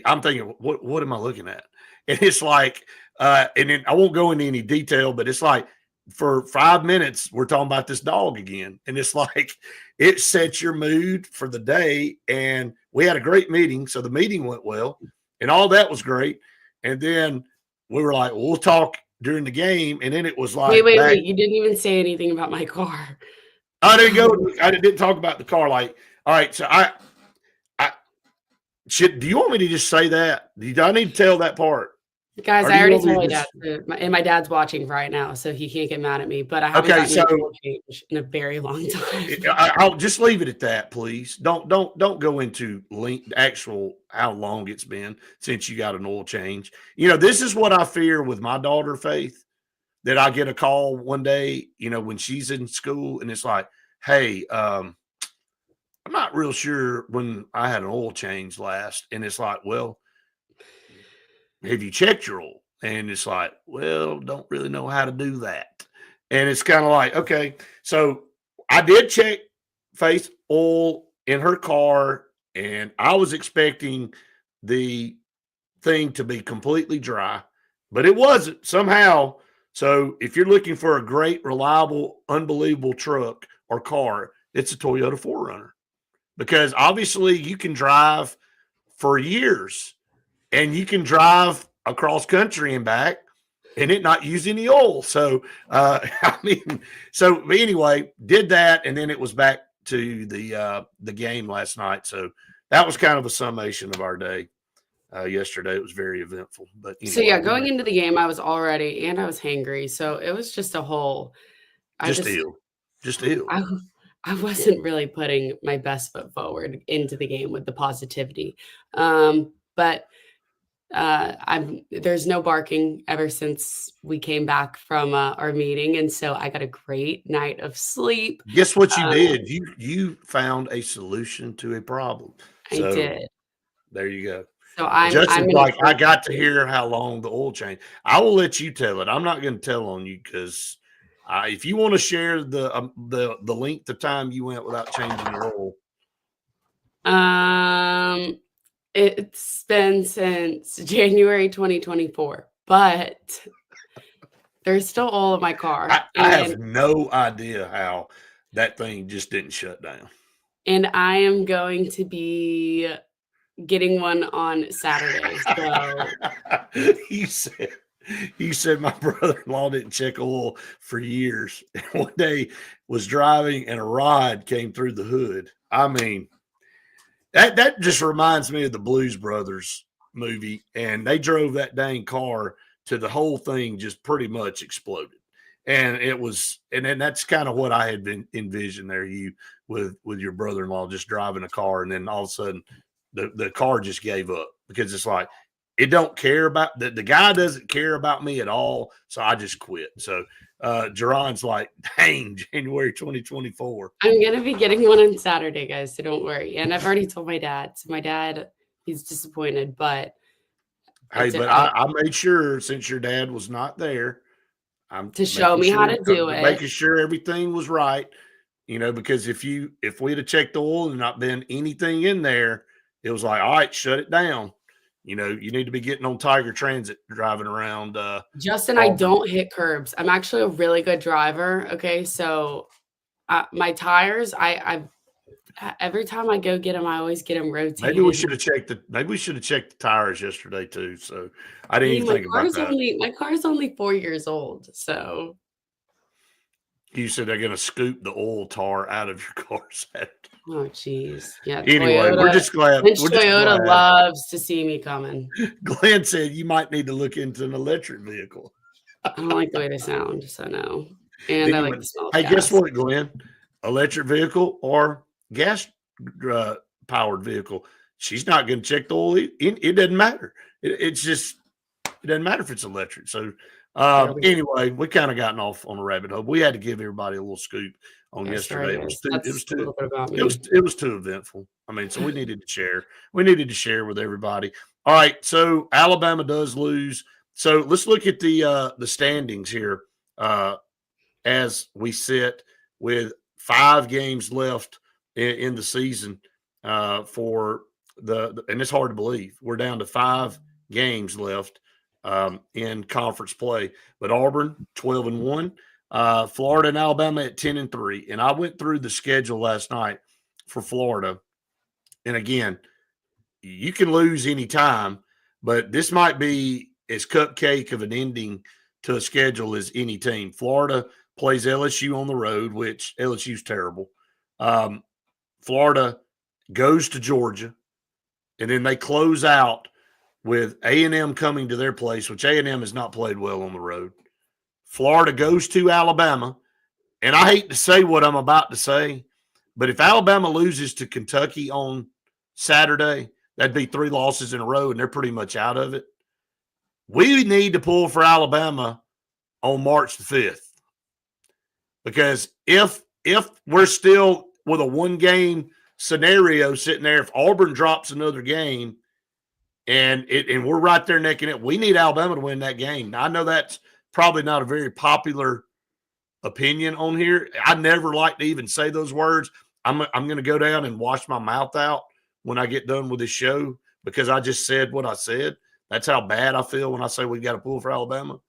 I'm thinking, what am I looking at? And it's like, and then I won't go into any detail, but it's like for 5 minutes, we're talking about this dog again. And it's like, it sets your mood for the day. And we had a great meeting. So the meeting went well and all that was great. And then we were like, we'll talk during the game. And then it was like, wait. You didn't even say anything about my car. I didn't talk about the car. Like, all right. So do you want me to just say that? Do I need to tell that part? Guys, I already told my dad, and my dad's watching right now, so he can't get mad at me. But I haven't gotten a change in a very long time. I'll just leave it at that, please. Don't go into actual how long it's been since you got an oil change. You know, this is what I fear with my daughter, Faith, that I get a call one day, you know, when she's in school, and it's like, hey, I'm not real sure when I had an oil change last, and it's like, well, have you checked your oil? And it's like, well, don't really know how to do that. And it's kind of like, okay. So I did check Faith oil in her car, and I was expecting the thing to be completely dry, but it wasn't somehow. So if you're looking for a great, reliable, unbelievable truck or car, it's a Toyota 4Runner, because obviously you can drive for years. And you can drive across country and back and it not use any oil. So, anyway, did that. And then it was back to the game last night. So that was kind of a summation of our day yesterday. It was very eventful. But anyway, so yeah, going into the game, I was hangry. So it was just a whole, just ill. I wasn't really putting my best foot forward into the game with the positivity. But there's no barking ever since we came back from our meeting, and so I got a great night of sleep. Guess what you did? You found a solution to a problem. So I did. There you go. So I'm like, I got to hear how long the oil change. I will let you tell it. I'm not going to tell on you, because if you want to share the length of time you went without changing your oil. It's been since January 2024, but there's still oil in my car. I have no idea how that thing just didn't shut down. And I am going to be getting one on Saturday. So you said my brother-in-law didn't check oil for years. And one day was driving and a rod came through the hood. I mean, that just reminds me of the Blues Brothers movie, and they drove that dang car to the whole thing just pretty much exploded. And then that's kind of what I had been envisioned there, you with your brother-in-law just driving a car, and then all of a sudden the car just gave up, because it's like, it don't care about the guy doesn't care about me at all. So I just quit. So Jerron's like, dang, January 2024. I'm going to be getting one on Saturday, guys. So don't worry. And I've already told my dad. So my dad, he's disappointed, but. Hey, but I made sure, since your dad was not there, to show me how to do it, making sure everything was right, you know, because if we'd have checked the oil and not been anything in there, it was like, all right, shut it down. You know, you need to be getting on Tiger Transit driving around. Justin, I don't hit curbs. I'm actually a really good driver. Okay. So my tires, I every time I go get them, I always get them rotated. Maybe we should have checked the tires yesterday too. So I didn't even think about that. My car's only 4 years old. So you said they're going to scoop the oil tar out of your car set. Oh, geez. Yeah. Anyway, we're just glad. Toyota loves to see me coming. Glenn said you might need to look into an electric vehicle. I don't like the way they sound, so no. And I like the smell of gas. Guess what, Glenn? Electric vehicle or gas powered vehicle, she's not going to check the oil. It doesn't matter. It's just It doesn't matter if it's electric. So Yeah, anyway, we kind of gotten off on a rabbit hole. We had to give everybody a little scoop on yeah, yesterday. sorry, It was guys. too. That's It was a too. little bit about me. It was too eventful. I mean, so we needed to share. We needed to share with everybody. All right, so Alabama does lose. So let's look at the standings here as we sit with 5 games left in the season for and it's hard to believe we're down to 5 games left in conference play. But Auburn 12-1. Florida and Alabama at 10-3. And I went through the schedule last night for Florida. And again, you can lose any time, but this might be as cupcake of an ending to a schedule as any team. Florida plays LSU on the road, which LSU's terrible. Florida goes to Georgia, and then they close out with A&M coming to their place, which A&M has not played well on the road. Florida goes to Alabama, and I hate to say what I'm about to say, but if Alabama loses to Kentucky on Saturday, that'd be 3 losses in a row, and they're pretty much out of it. We need to pull for Alabama on March the 5th, because if we're still with a 1-game scenario sitting there, if Auburn drops another game and we're right there neck and neck, we need Alabama to win that game. Now, I know that's probably not a very popular opinion on here. I never like to even say those words. I'm going to go down and wash my mouth out when I get done with this show, because I just said what I said. That's how bad I feel when I say we got to pull for Alabama.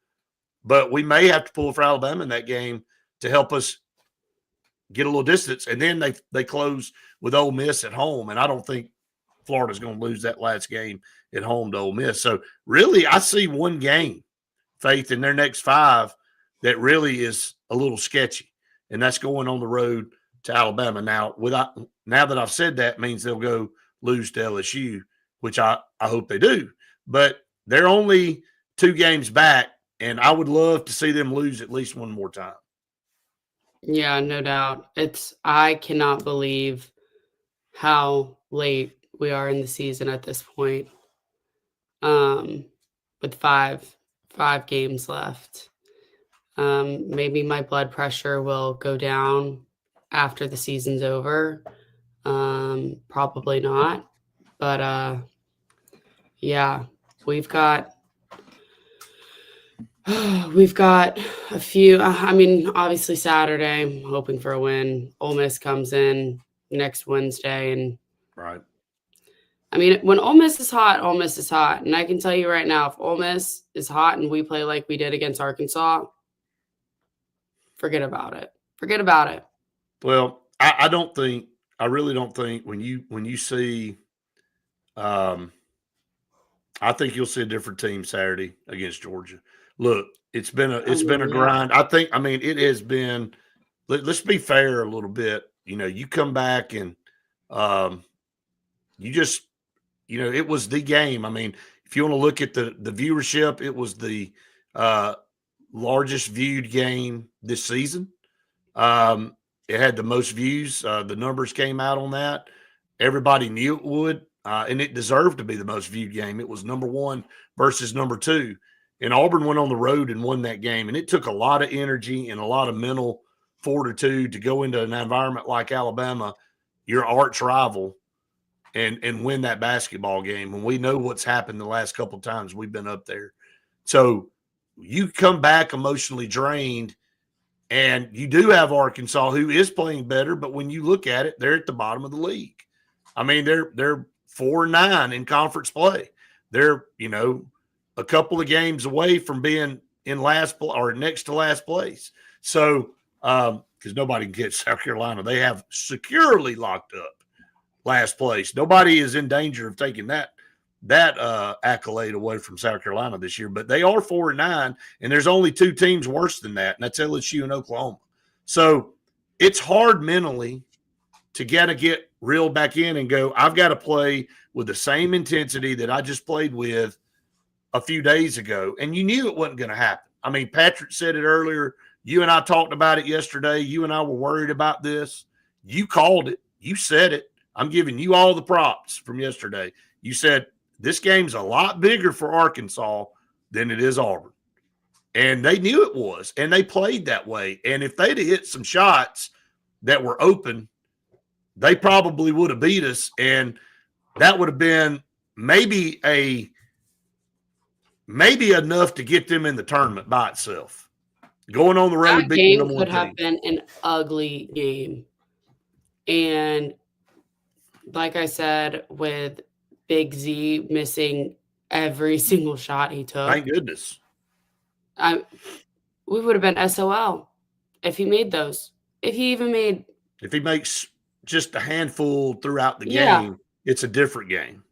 But we may have to pull for Alabama in that game to help us get a little distance. And then they close with Ole Miss at home, and I don't think Florida's going to lose that last game at home to Ole Miss. So really, I see one game, Faith, in their next 5 that really is a little sketchy, and that's going on the road to Alabama. Now, now that I've said that, means they'll go lose to LSU, which I hope they do. But they're only 2 games back, and I would love to see them lose at least one more time. Yeah, no doubt. I cannot believe how late we are in the season at this point. With five games left. Maybe my blood pressure will go down after the season's over. Probably not. But yeah, we've got a few. I mean, obviously Saturday, I'm hoping for a win. Ole Miss comes in next Wednesday, and Right. I mean, when Ole Miss is hot, Ole Miss is hot. And I can tell you right now, if Ole Miss is hot and we play like we did against Arkansas, forget about it. Forget about it. Well, I really don't think when you see, I think you'll see a different team Saturday against Georgia. Look, it's been a grind. I mean, it has been. Let's be fair a little bit. You come back and you just, it was the game. I mean, if you want to look at the viewership, it was the largest viewed game this season. It had the most views. The numbers came out on that. Everybody knew it would, and it deserved to be the most viewed game. It was number 1 versus number 2. And Auburn went on the road and won that game. And it took a lot of energy and a lot of mental fortitude to go into an environment like Alabama, your arch rival, and win that basketball game. And we know what's happened the last couple of times we've been up there. So you come back emotionally drained, and you do have Arkansas, who is playing better, but when you look at it, they're at the bottom of the league. I mean, they're 4-9 in conference play. They're, a couple of games away from being in last or next to last place. So, because nobody can get South Carolina, they have securely locked up last place. Nobody is in danger of taking that accolade away from South Carolina this year, but they are 4-9, and there's only 2 teams worse than that, and that's LSU and Oklahoma. So it's hard mentally to get reeled back in and go, I've got to play with the same intensity that I just played with a few days ago. And you knew it wasn't going to happen. I mean, Patrick said it earlier. You and I talked about it yesterday. You and I were worried about this. You called it. You said it. I'm giving you all the props from yesterday. You said, this game's a lot bigger for Arkansas than it is Auburn. And they knew it was, and they played that way. And if they'd have hit some shots that were open, they probably would have beat us. And that would have been maybe enough to get them in the tournament by itself. Going on the road, That game could have been an ugly game. And like I said, with Big Z missing every single shot he took, Thank goodness. we would have been SOL if he made those. If he makes just a handful throughout the Yeah. game, it's a different game.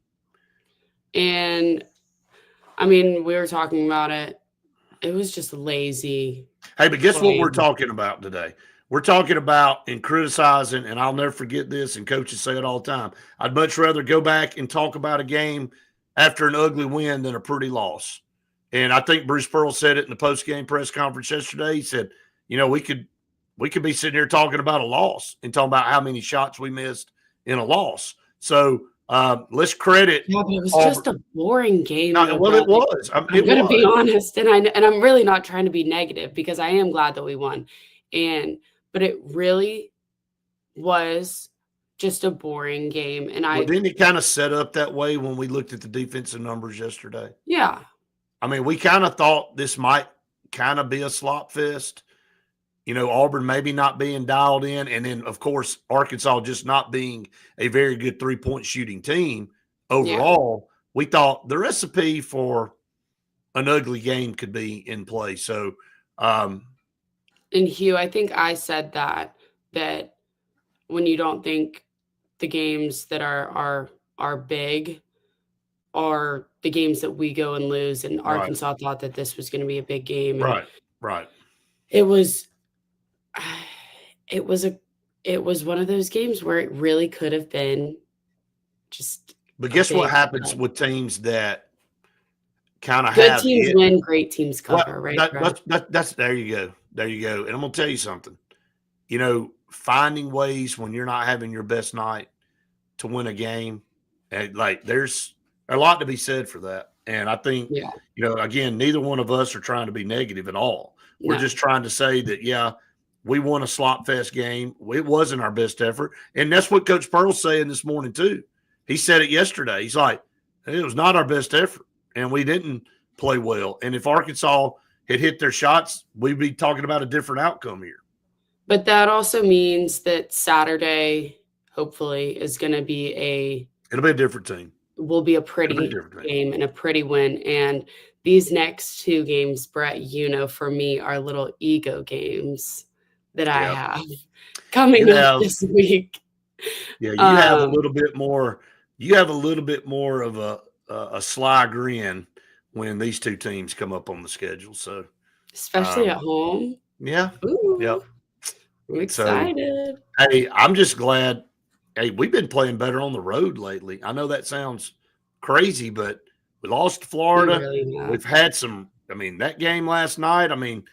And I mean, we were talking about it. It was just lazy. Hey, but guess what playing. we're talking about today? We're talking about and criticizing, and I'll never forget this, and coaches say it all the time. I'd much rather go back and talk about a game after an ugly win than a pretty loss. And I think Bruce Pearl said it in the post-game press conference yesterday. He said, we could be sitting here talking about a loss and talking about how many shots we missed in a loss. So let's credit. Yeah, but it was Auburn. just a boring game. No, well, it was. I'm going to be honest, and I'm really not trying to be negative because I am glad that we won. But it really was just a boring game. And didn't it kind of set up that way when we looked at the defensive numbers yesterday? Yeah. I mean, we kind of thought this might kind of be a slop fest. Auburn maybe not being dialed in. And then, of course, Arkansas just not being a very good three-point shooting team overall. Yeah. We thought the recipe for an ugly game could be in play. So, and Hugh, I think I said that when you don't think the games that are big are the games that we go and lose, and Arkansas thought that this was going to be a big game. Right. It was one of those games where it really could have been just. But guess what happens with teams that kind of good have teams win, great teams cover, right? That's there you go. There you go. And I'm going to tell you something. Finding ways when you're not having your best night to win a game, and there's a lot to be said for that. And I think, again, neither one of us are trying to be negative at all. We're just trying to say that, we won a slop fest game. It wasn't our best effort. And that's what Coach Pearl's saying this morning too. He said it yesterday. He's like, it was not our best effort and we didn't play well. And if Arkansas had hit their shots, we'd be talking about a different outcome here. But that also means that Saturday, hopefully, is going to be it'll be a different team. Will be a pretty game and a pretty win. And these next two games, Brett, for me, are little ego games that I have coming up this week. Yeah, you have a little bit more. You have a little bit more of a sly grin when these two teams come up on the schedule. So, especially at home. Yeah. Ooh, yep. I'm excited. So, hey, I'm just glad. Hey, we've been playing better on the road lately. I know that sounds crazy, but we lost to Florida. We've had some. I mean, that game last night. I mean,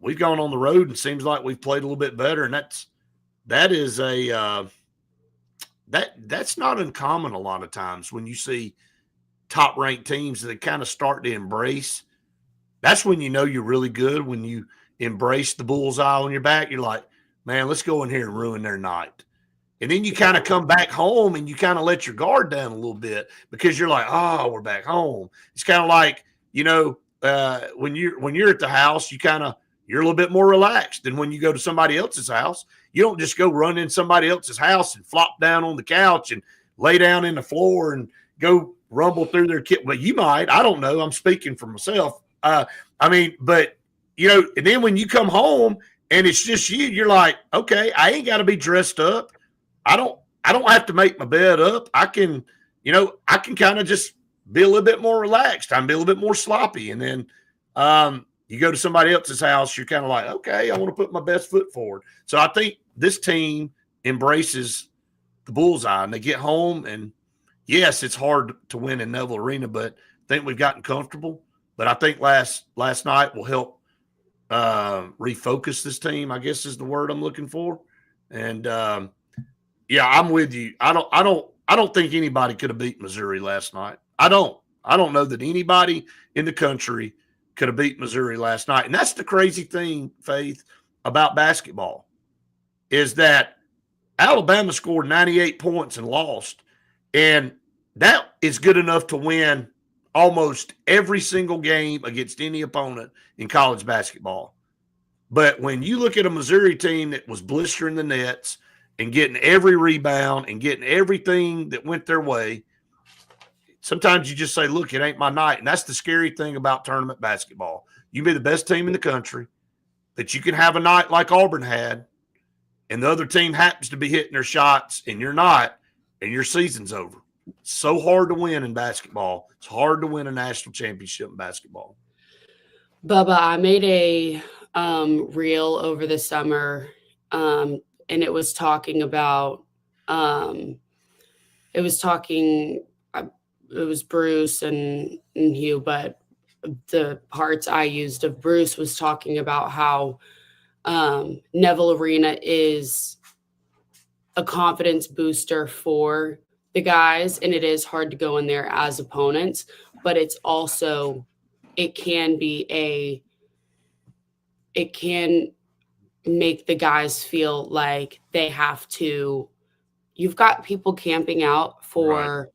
we've gone on the road and seems like we've played a little bit better, and that's not uncommon a lot of times when you see top ranked teams that kind of start to embrace. That's when you know you're really good. When you embrace the bullseye on your back, you're like, man, let's go in here and ruin their night. And then you kind of come back home and you kind of let your guard down a little bit because you're like, oh, we're back home. It's kind of like, when you're at the house, you're a little bit more relaxed than when you go to somebody else's house. You don't just go run in somebody else's house and flop down on the couch and lay down in the floor and go rumble through their kit. But you might, I don't know. I'm speaking for myself. And then when you come home and it's just you're like, okay, I ain't got to be dressed up. I don't have to make my bed up. I can kind of just be a little bit more relaxed. I'm be a little bit more sloppy. And then you go to somebody else's house, you're kind of like, okay, I want to put my best foot forward. So I think this team embraces the bullseye and they get home. And yes, it's hard to win in Neville Arena, but I think we've gotten comfortable. But I think last night will help refocus this team, I guess is the word I'm looking for. And I'm with you. I don't think anybody could have beat Missouri last night. I don't know that anybody in the country could have beat Missouri last night. And that's the crazy thing, Faith, about basketball, is that Alabama scored 98 points and lost. And that is good enough to win almost every single game against any opponent in college basketball. But when you look at a Missouri team that was blistering the nets and getting every rebound and getting everything that went their way, sometimes you just say, look, it ain't my night. And that's the scary thing about tournament basketball. You be the best team in the country, but you can have a night like Auburn had, and the other team happens to be hitting their shots and you're not, and your season's over. It's so hard to win in basketball. It's hard to win a national championship in basketball. Bubba, I made a reel over the summer, and it was talking about it was Bruce and Hugh, but the parts I used of Bruce was talking about how Neville Arena is a confidence booster for the guys, and it is hard to go in there as opponents, but it's also, it can make the guys feel like they have to, you've got people camping out for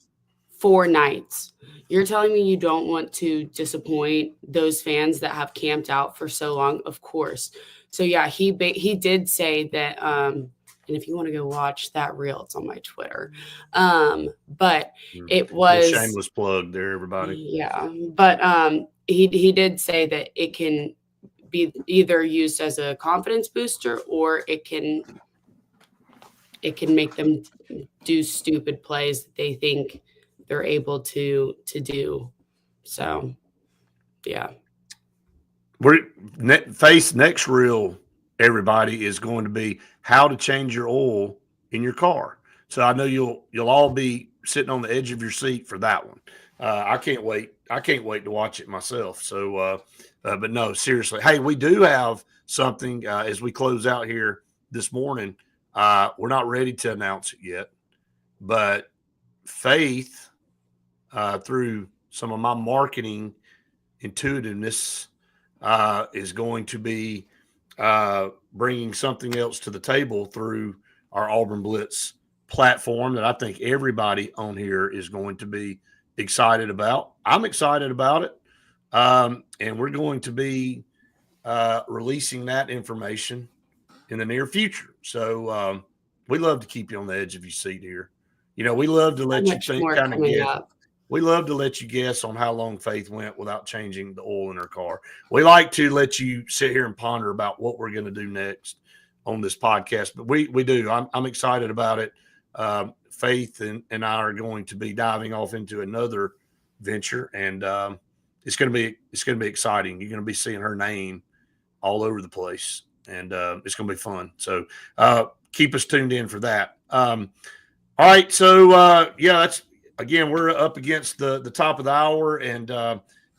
4 nights. You're telling me you don't want to disappoint those fans that have camped out for so long? Of course. So yeah, he did say that, and if you want to go watch that reel, it's on my Twitter. But it was shameless plug there, everybody. Yeah. But he did say that it can be either used as a confidence booster, or it can make them do stupid plays that they think they're able to do. So yeah. Face next reel, everybody, is going to be how to change your oil in your car. So I know you'll all be sitting on the edge of your seat for that one. I can't wait. I can't wait to watch it myself. So, but no, seriously. Hey, we do have something as we close out here this morning. We're not ready to announce it yet, but Faith, through some of my marketing intuitiveness, is going to be bringing something else to the table through our Auburn Blitz platform that I think everybody on here is going to be excited about. I'm excited about it. And we're going to be releasing that information in the near future. So we love to keep you on the edge of your seat here. You know, we love to let you think, kind of guess. We love to let you guess on how long Faith went without changing the oil in her car. We like to let you sit here and ponder about what we're going to do next on this podcast. But we do. I'm excited about it. Faith and I are going to be diving off into another venture, and it's going to be exciting. You're going to be seeing her name all over the place, and it's going to be fun. So keep us tuned in for that. All right. So that's. Again, we're up against the top of the hour, and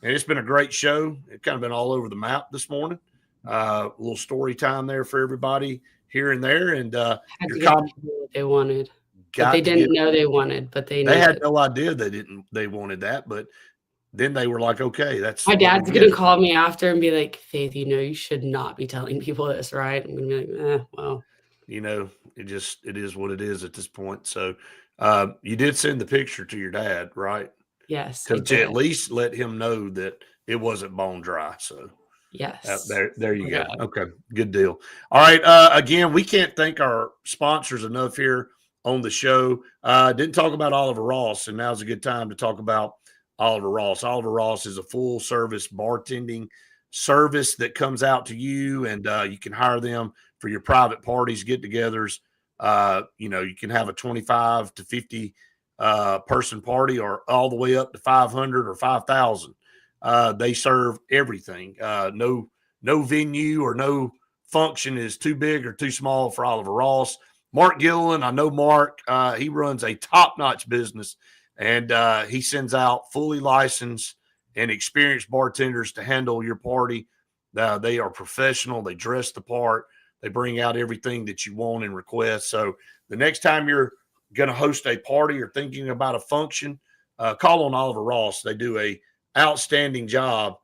it's been a great show. It's kind of been all over the map this morning. A little story time there for everybody here and there. And had to get what they wanted. But they didn't know they wanted, but they had no idea they wanted that. But then they were like, okay, that's. My dad's going to call me after and be like, Faith, you should not be telling people this, right? I'm going to be like, well. It is what it is at this point. So. You did send the picture to your dad, right? Yes. To at least let him know that it wasn't bone dry. So yes, there you go. Okay, good deal. All right. Again, we can't thank our sponsors enough here on the show. Didn't talk about Oliver Ross, and now's a good time to talk about Oliver Ross. Oliver Ross is a full service bartending service that comes out to you, and you can hire them for your private parties, get-togethers. You can have a 25 to 50 person party, or all the way up to 500 or 5,000. They serve everything. No venue or no function is too big or too small for Oliver Ross. Mark Gilliland, I know Mark. He runs a top-notch business, and he sends out fully licensed and experienced bartenders to handle your party. They are professional. They dress the part. They bring out everything that you want and request. So the next time you're going to host a party or thinking about a function, call on Oliver Ross. They do a outstanding job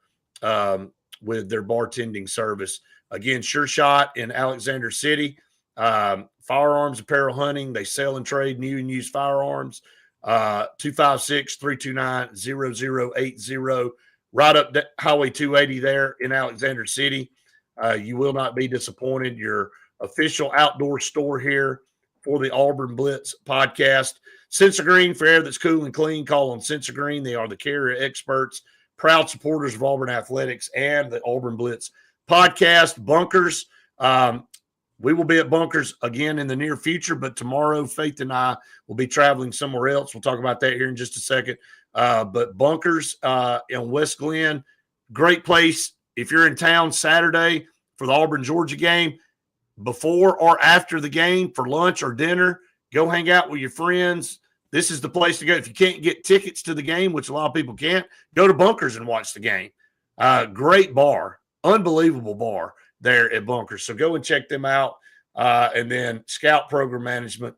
with their bartending service. Again, Sure Shot in Alexander City. Firearms, apparel, hunting. They sell and trade new and used firearms. 256-329-0080. Right up Highway 280 there in Alexander City. You will not be disappointed. Your official outdoor store here for the Auburn Blitz podcast. Sensor Green, for air that's cool and clean, call on Sensor Green. They are the carrier experts, proud supporters of Auburn athletics and the Auburn Blitz podcast. Bunkers. We will be at Bunkers again in the near future, but tomorrow Faith and I will be traveling somewhere else. We'll talk about that here in just a second. But Bunkers in West Glen, great place. If you're in town Saturday for the Auburn-Georgia game, before or after the game for lunch or dinner, go hang out with your friends. This is the place to go. If you can't get tickets to the game, which a lot of people can't, go to Bunkers and watch the game. Great bar, unbelievable bar there at Bunkers. So go and check them out. And then Scout Program Management,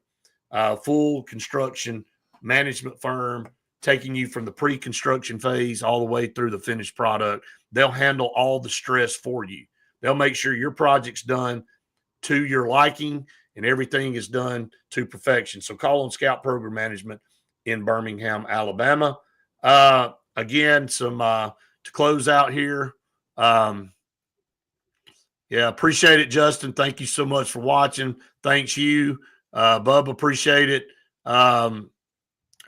full construction management firm, taking you from the pre-construction phase all the way through the finished product. They'll handle all the stress for you. They'll make sure your project's done to your liking and everything is done to perfection. So call on Scout Program Management in Birmingham, Alabama. Again, some to close out here. Yeah, appreciate it, Justin. Thank you so much for watching. Thanks you. Bubba, appreciate it.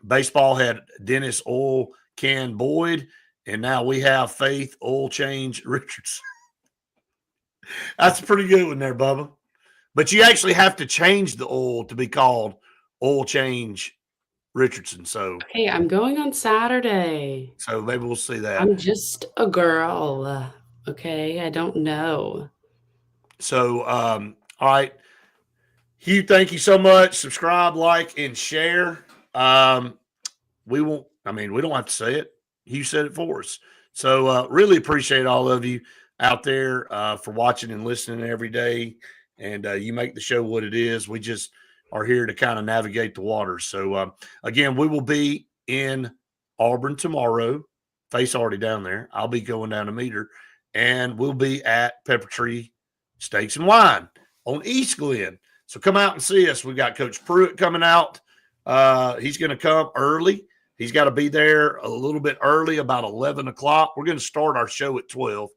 Baseball had Dennis Oil Can Boyd, and now we have Faith Oil Change Richardson. That's a pretty good one there, Bubba. But you actually have to change the oil to be called Oil Change Richardson. So Hey, I'm going on Saturday. So maybe we'll see that. I'm just a girl. Okay, I don't know. So, all right. Hugh, thank you so much. Subscribe, like, and share. We don't have to say it. Hugh said it for us. So really appreciate all of you out there for watching and listening every day. And you make the show what it is. We just are here to kind of navigate the waters. So, again, we will be in Auburn tomorrow. Faith's already down there. I'll be going down to meet her. And we'll be at Pepper Tree Steaks and Wine on East Glen. So come out and see us. We got Coach Pruitt coming out. He's going to come early. He's got to be there a little bit early, about 11 o'clock. We're going to start our show at 12.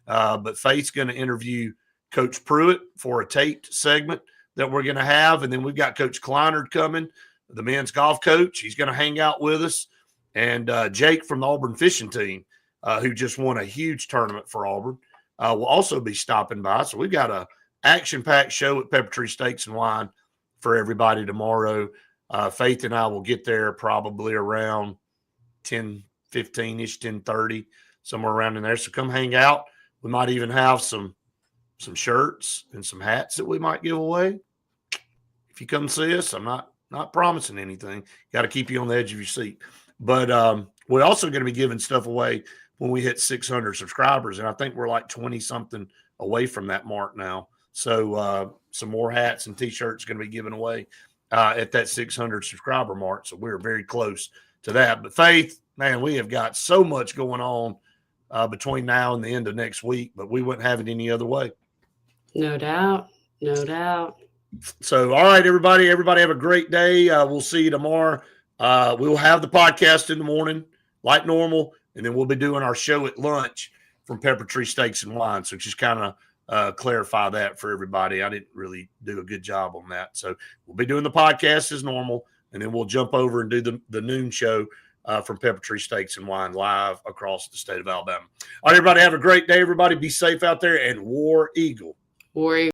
But Faith's going to interview Coach Pruitt for a taped segment that we're going to have. And then we've got Coach Kleinert coming, the men's golf coach. He's going to hang out with us. And Jake from the Auburn fishing team, who just won a huge tournament for Auburn, will also be stopping by. So we've got a action-packed show at Pepper Tree Steaks and Wine for everybody tomorrow. Faith and I will get there probably around 10:15-ish, 10:30, somewhere around in there. So come hang out. We might even have some shirts and some hats that we might give away. If you come see us, I'm not promising anything. Got to keep you on the edge of your seat. But we're also going to be giving stuff away when we hit 600 subscribers. And I think we're like 20-something away from that mark now. So some more hats and T-shirts going to be given away at that 600 subscriber mark. So we're very close to that. But Faith, man, we have got so much going on between now and the end of next week, but we wouldn't have it any other way. No doubt. No doubt. So, all right, everybody have a great day. We'll see you tomorrow. We'll have the podcast in the morning like normal, and then we'll be doing our show at lunch from Pepper Tree Steaks and Wine. So just kind of clarify that for everybody. I didn't really do a good job on that. So we'll be doing the podcast as normal, and then we'll jump over and do the noon show from Pepper Tree Steaks and Wine live across the state of Alabama. All right, everybody have a great day. Everybody be safe out there, and War Eagle. Warrior.